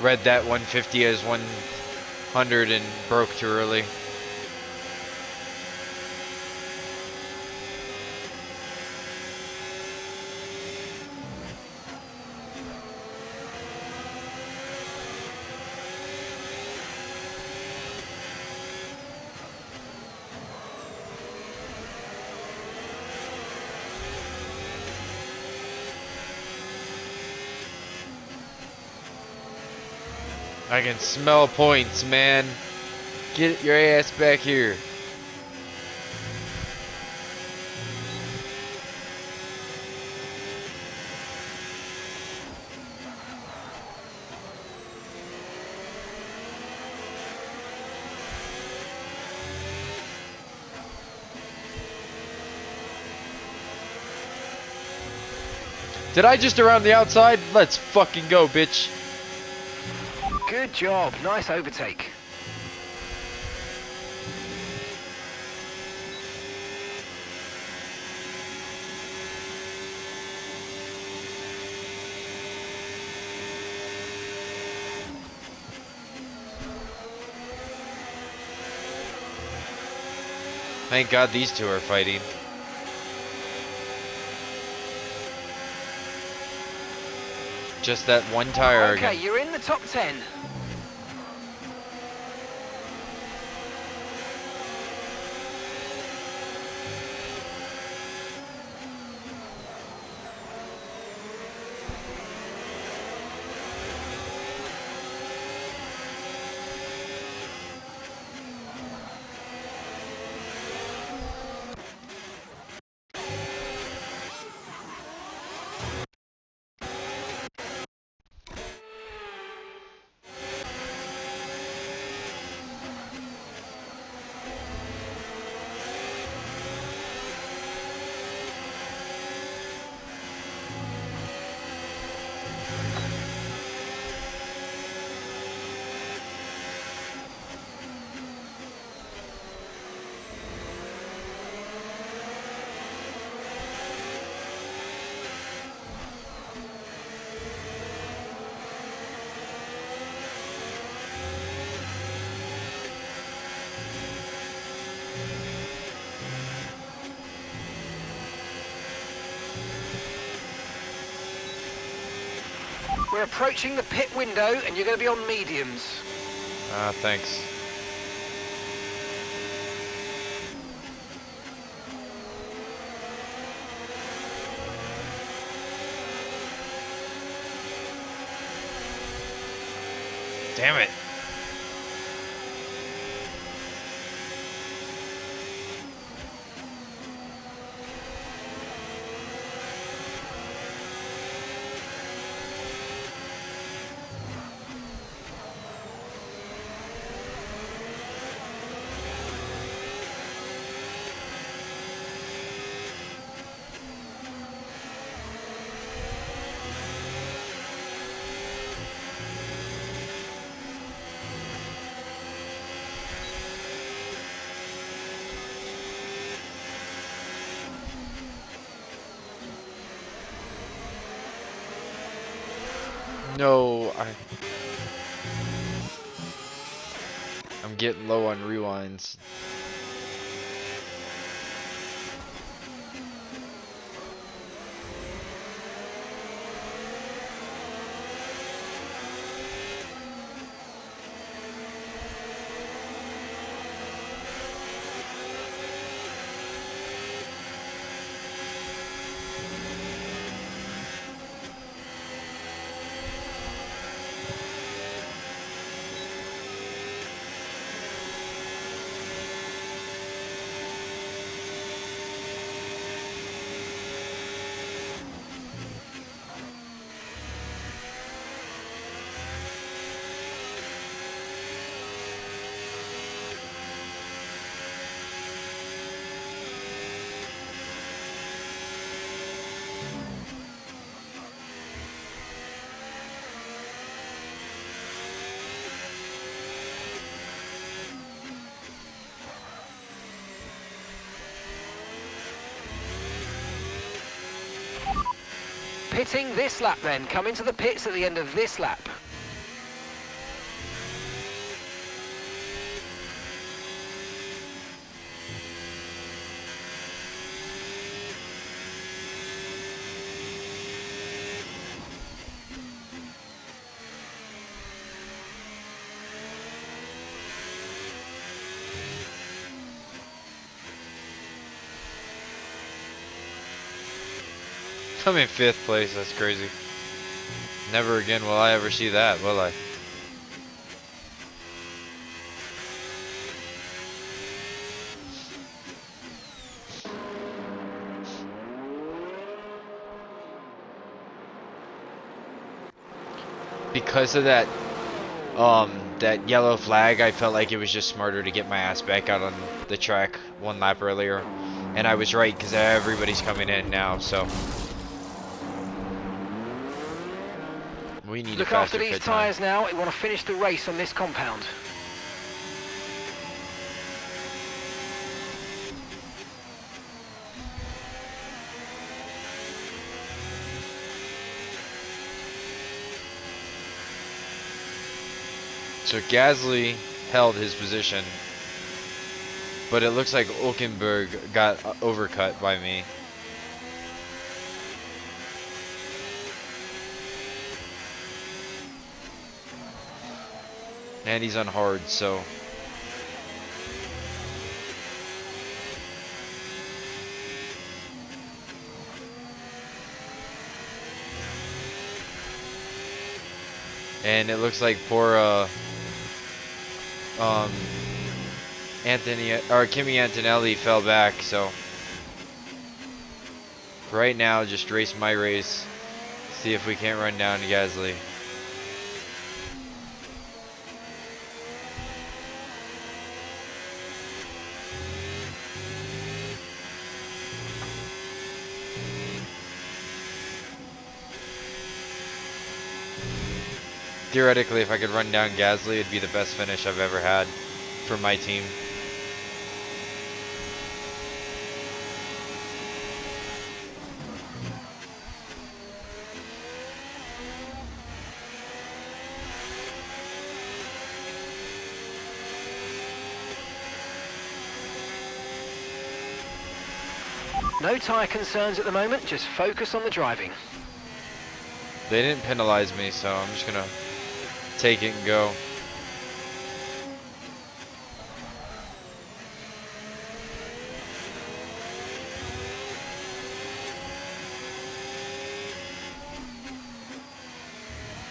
read that 150 as 100 and broke too early. I can smell points, man. Get your ass back here. Did I just around the outside? Let's fucking go, bitch. Good job. Nice overtake. Thank God these two are fighting. Just that one tire Okay, again. you're in the top 10. We're approaching the pit window and you're going to be on mediums. Ah, thanks. Damn it. No, I'm getting low on rewinds. Pitting this lap then. Come into the pits at the end of this lap. I'm in 5th place, that's crazy. Never again will I ever see that, will I? because of that that yellow flag, I felt like it was just smarter to get my ass back out on the track one lap earlier. And I was right, because everybody's coming in now, so we need Look a after faster these pit time. tyres now. We want to finish the race on this compound. So Gasly held his position, but it looks like Hulkenberg got overcut by me. And he's on hard, so and it looks like poor Kimi Antonelli fell back, so right now just race my race, see if we can't run down Gasly. Theoretically, if I could run down Gasly, it'd be the best finish I've ever had for my team. No tyre concerns at the moment, just focus on the driving. They didn't penalize me, so I'm just gonna take it and go.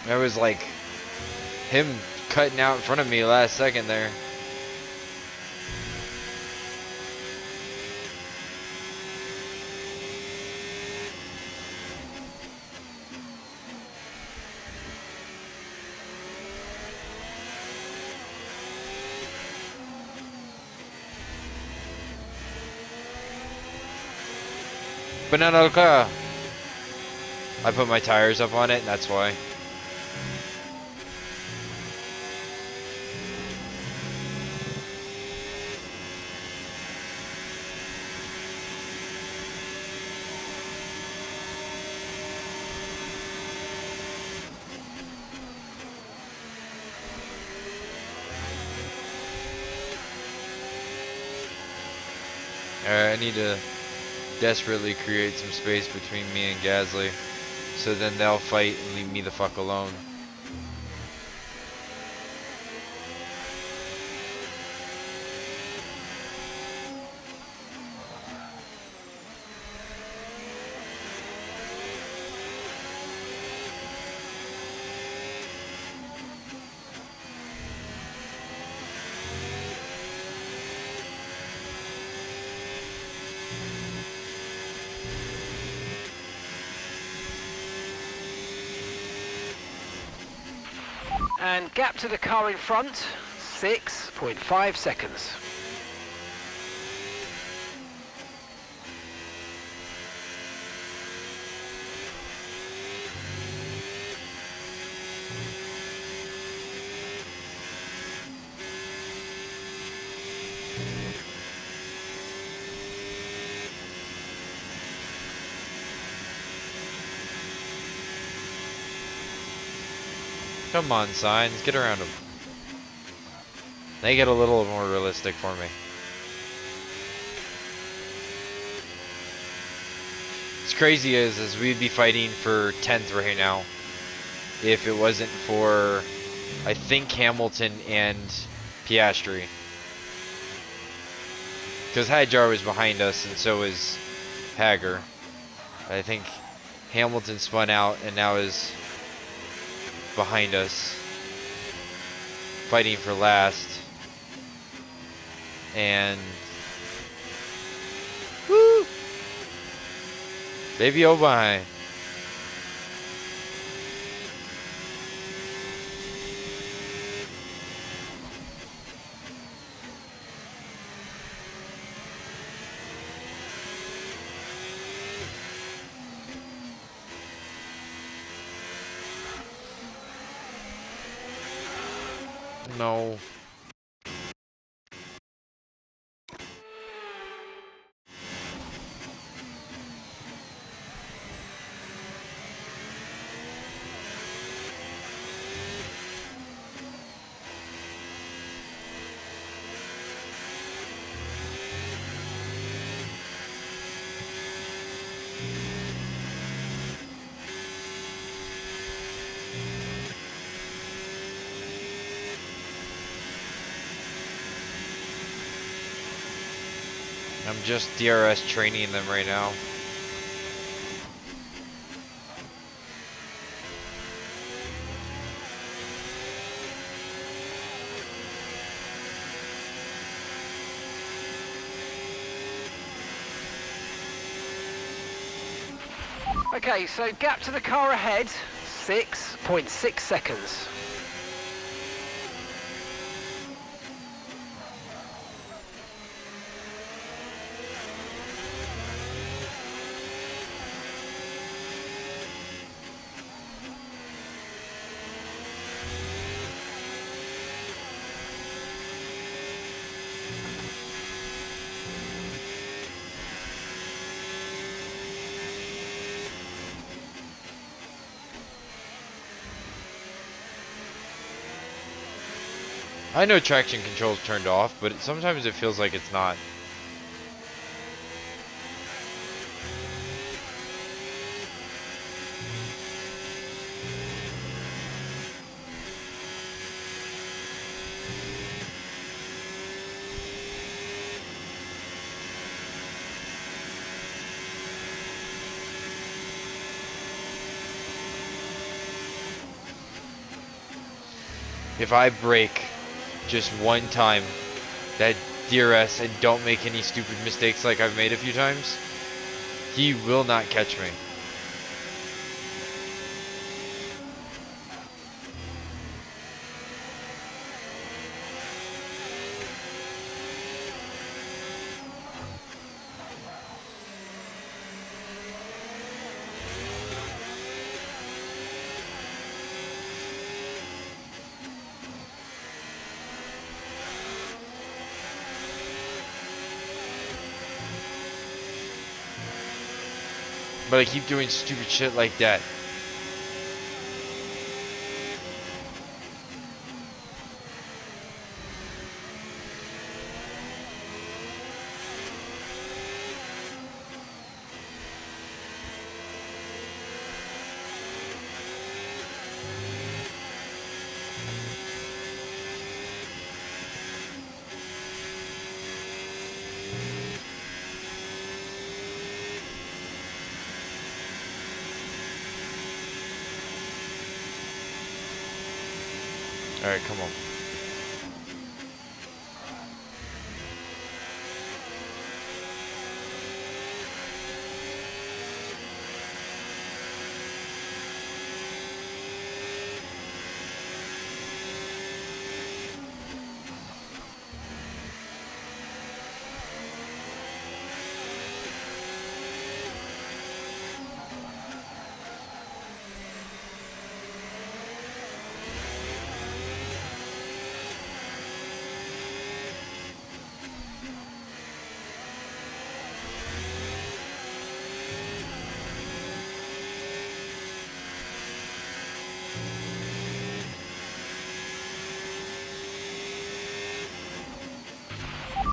That was like him cutting out in front of me last second there. Banana car. I put my tires up on it, and that's why. Alright, I need to desperately create some space between me and Gasly, so then they'll fight and leave me the fuck alone. And gap to the car in front, 6.5 seconds. Come on, signs, get around them. They get a little more realistic for me. What's crazy is we'd be fighting for 10th right now if it wasn't for, I think, Hamilton and Piastri. Because Hadjar was behind us, and so was Hager. I think Hamilton spun out and now is behind us, fighting for last. And woo, baby, oh behind. No. I'm just DRS training them right now. Okay, so gap to the car ahead, 6.6 seconds. I know traction control's turned off, but sometimes it feels like it's not. If I brake just one time, that DRS, and don't make any stupid mistakes like I've made a few times, he will not catch me. But I keep doing stupid shit like that. Alright, come on.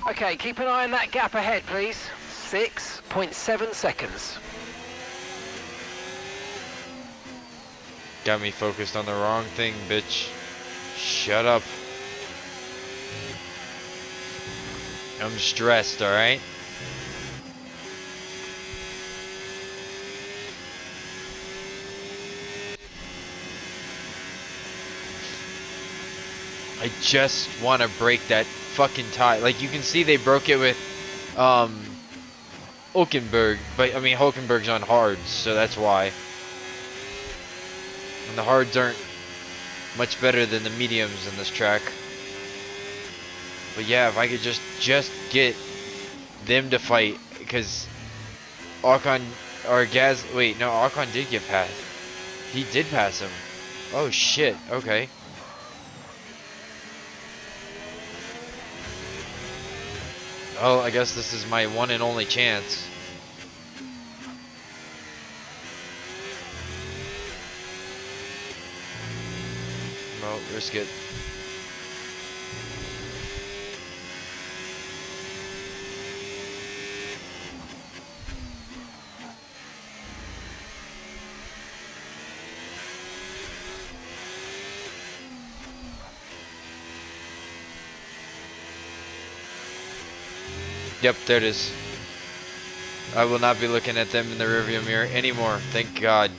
Okay, keep an eye on that gap ahead, please. 6.7 seconds. Got me focused on the wrong thing, bitch. Shut up. I'm stressed, alright? I just want to break that fucking tie. Like, you can see they broke it with Hulkenberg, but I mean Hulkenberg's on hards, so that's why. And the hards aren't much better than the mediums in this track. But yeah, if I could just get them to fight, because Ocon or Gaz, wait, no, Ocon did get past. He did pass him. Oh shit, okay. Well, I guess this is my one and only chance. Well, risk it. Yep, there it is. I will not be looking at them in the rearview mirror anymore. Thank God.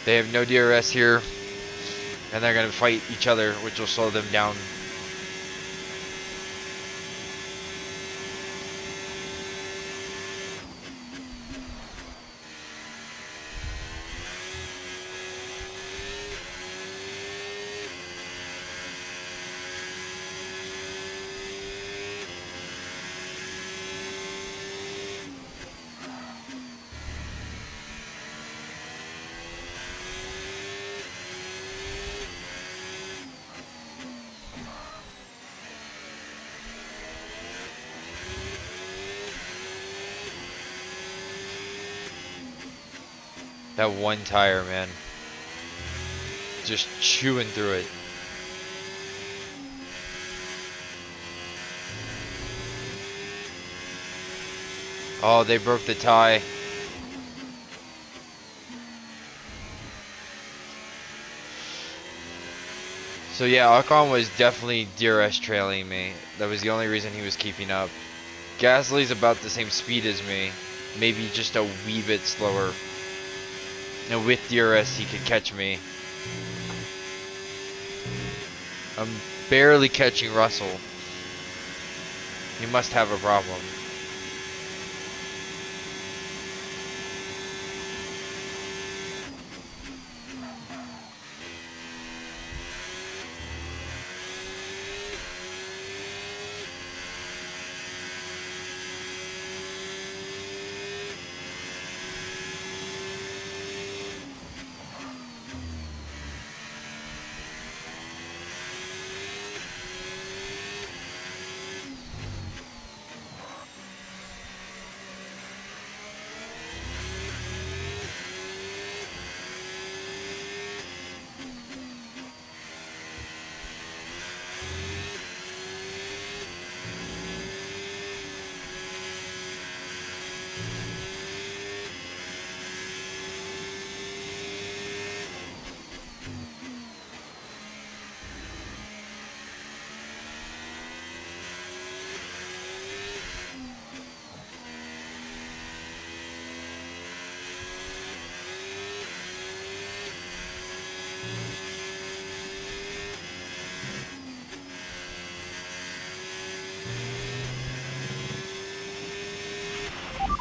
They have no DRS here, and they're going to fight each other, which will slow them down. That one tire, man. Just chewing through it. Oh, they broke the tie. So yeah, Ocon was definitely DRS trailing me. That was the only reason he was keeping up. Gasly's about the same speed as me. Maybe just a wee bit slower. And with DRS, he could catch me. I'm barely catching Russell. He must have a problem.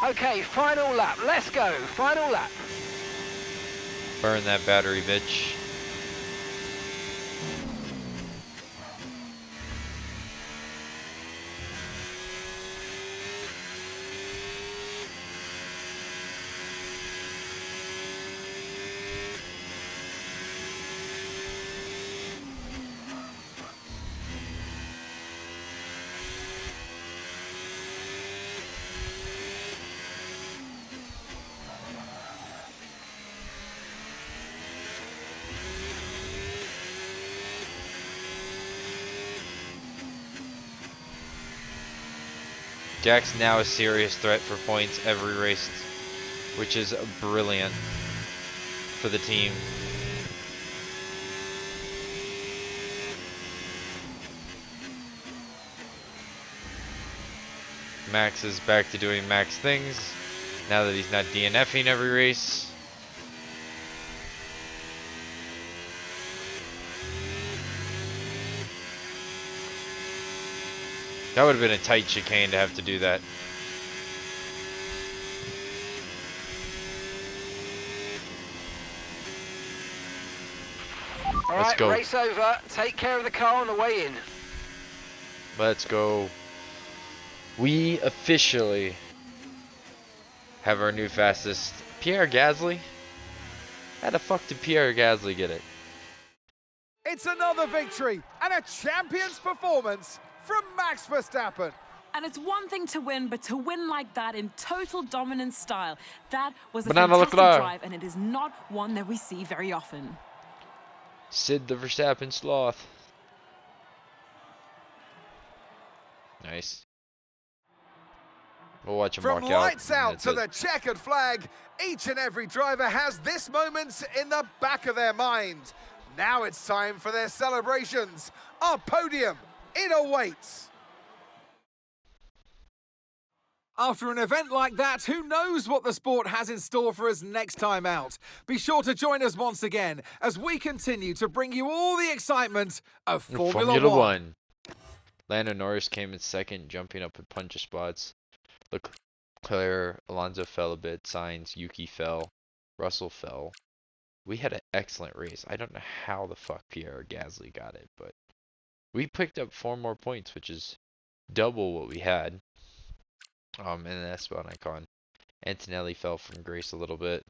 Okay, final lap. Let's go. Final lap. Burn that battery, bitch. Jack's now a serious threat for points every race, which is brilliant for the team. Max is back to doing Max things, now that he's not DNFing every race. That would have been a tight chicane to have to do that. All Let's right, go. race over. Take care of the car on the way in. Let's go. We officially have our new fastest. Pierre Gasly? How the fuck did Pierre Gasly get it? It's another victory and a champion's performance from Max Verstappen. And it's one thing to win, but to win like that in total dominant style, that was a Banana fantastic Leclerc. drive, and it is not one that we see very often. Sid the Verstappen sloth. Nice. We'll watch him From walk out. lights and out that's to it. the checkered flag, each and every driver has this moment in the back of their mind. Now it's time for their celebrations. Our podium, it awaits. After an event like that, who knows what the sport has in store for us next time out? Be sure to join us once again as we continue to bring you all the excitement of Formula One. Lando Norris came in second, jumping up a bunch of spots. Leclerc, Alonso fell a bit, Sainz, Yuki fell, Russell fell. We had an excellent race. I don't know how the fuck Pierre Gasly got it, but we picked up 4 more points, which is double what we had. And that's Esteban Icon. Antonelli fell from grace a little bit.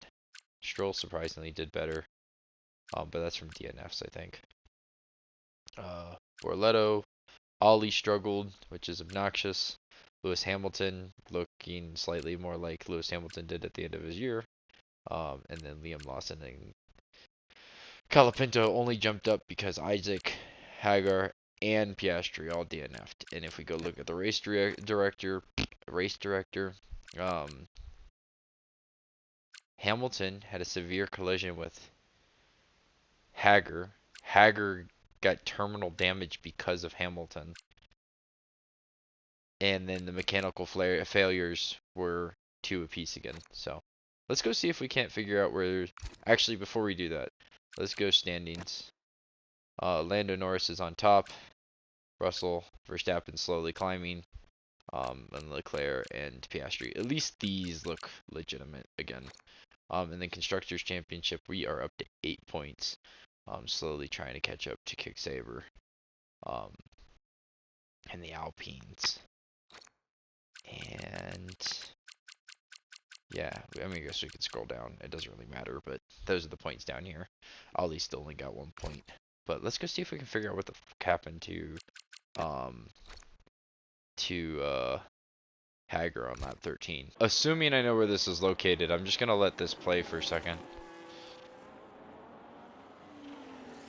Stroll surprisingly did better. But that's from DNFs, I think. Borletto, Ollie struggled, which is obnoxious. Lewis Hamilton looking slightly more like Lewis Hamilton did at the end of his year. And then Liam Lawson and Colapinto only jumped up because Isaac, Hagar, and Piastri all DNF'd. And if we go look at the race director, Hamilton had a severe collision with Hagar. Hagar got terminal damage because of Hamilton. And then the mechanical failures were 2 apiece again. So let's go see if we can't figure out where. Actually, before we do that, let's go standings. Lando Norris is on top. Russell, Verstappen slowly climbing. And Leclerc and Piastri. At least these look legitimate again. And then Constructors Championship, we are up to 8 points. Slowly trying to catch up to Kicksaber. And the Alpines. And yeah, I mean, I guess we could scroll down. It doesn't really matter, but those are the points down here. Ollie still only got 1 point. But let's go see if we can figure out what the fuck happened to Hagar on lap 13. Assuming I know where this is located, I'm just gonna let this play for a second.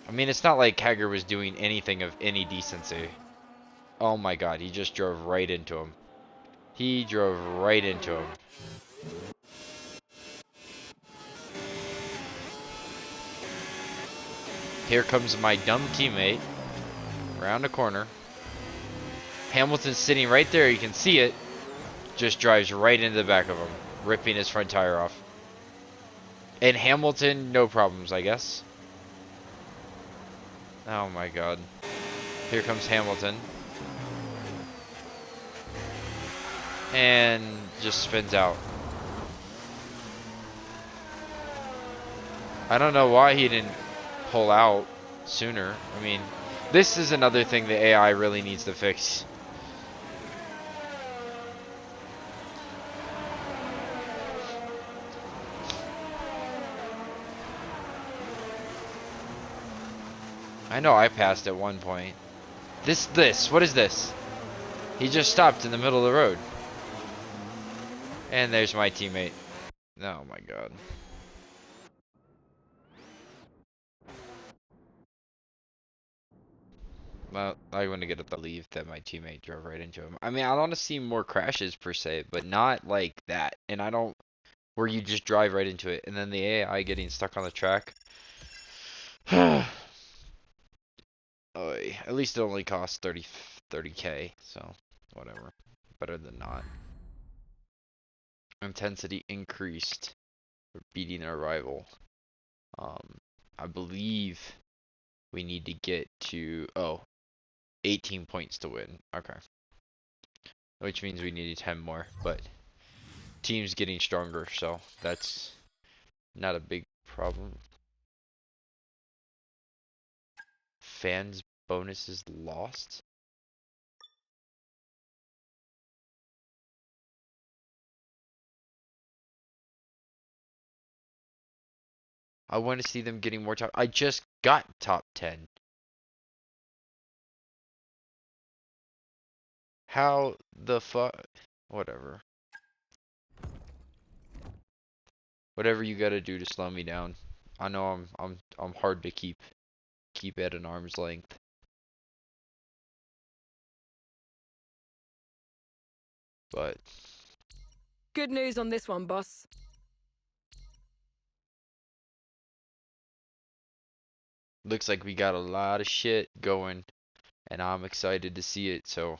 I mean, it's not like Hagar was doing anything of any decency. Oh my god, he just drove right into him. He drove right into him. Here comes my dumb teammate. Around the corner. Hamilton's sitting right there, you can see it. Just drives right into the back of him, ripping his front tire off. And Hamilton, no problems, I guess. Oh my god. Here comes Hamilton. And just spins out. I don't know why he didn't pull out sooner. I mean, this is another thing the AI really needs to fix. I know I passed at one point. What is this? He just stopped in the middle of the road. And there's my teammate. Oh my god. Well, I want to get a belief that my teammate drove right into him. I mean, I want to see more crashes per se, but not like that. And I don't, where you just drive right into it. And then the AI getting stuck on the track. Oy, at least it only costs 30k, so whatever. Better than not. Intensity increased. We're beating our rival. I believe we need to get to 18 points to win. Okay. Which means we need 10 more, but team's getting stronger, so that's not a big problem. Fans bonuses lost. I want to see them getting more top. I just got top 10. How the fuck? Whatever. Whatever you gotta do to slow me down. I know I'm hard to keep at an arm's length. But Good news on this one, boss. looks like we got a lot of shit going, and I'm excited to see it. So,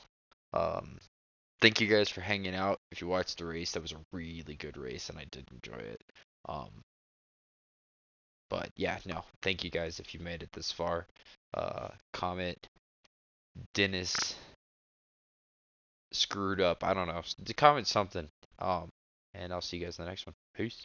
thank you guys for hanging out. If you watched the race, that was a really good race, and I did enjoy it. But yeah, no, thank you guys if you made it this far. Comment Dennis screwed up. I don't know. Comment something. And I'll see you guys in the next one. Peace.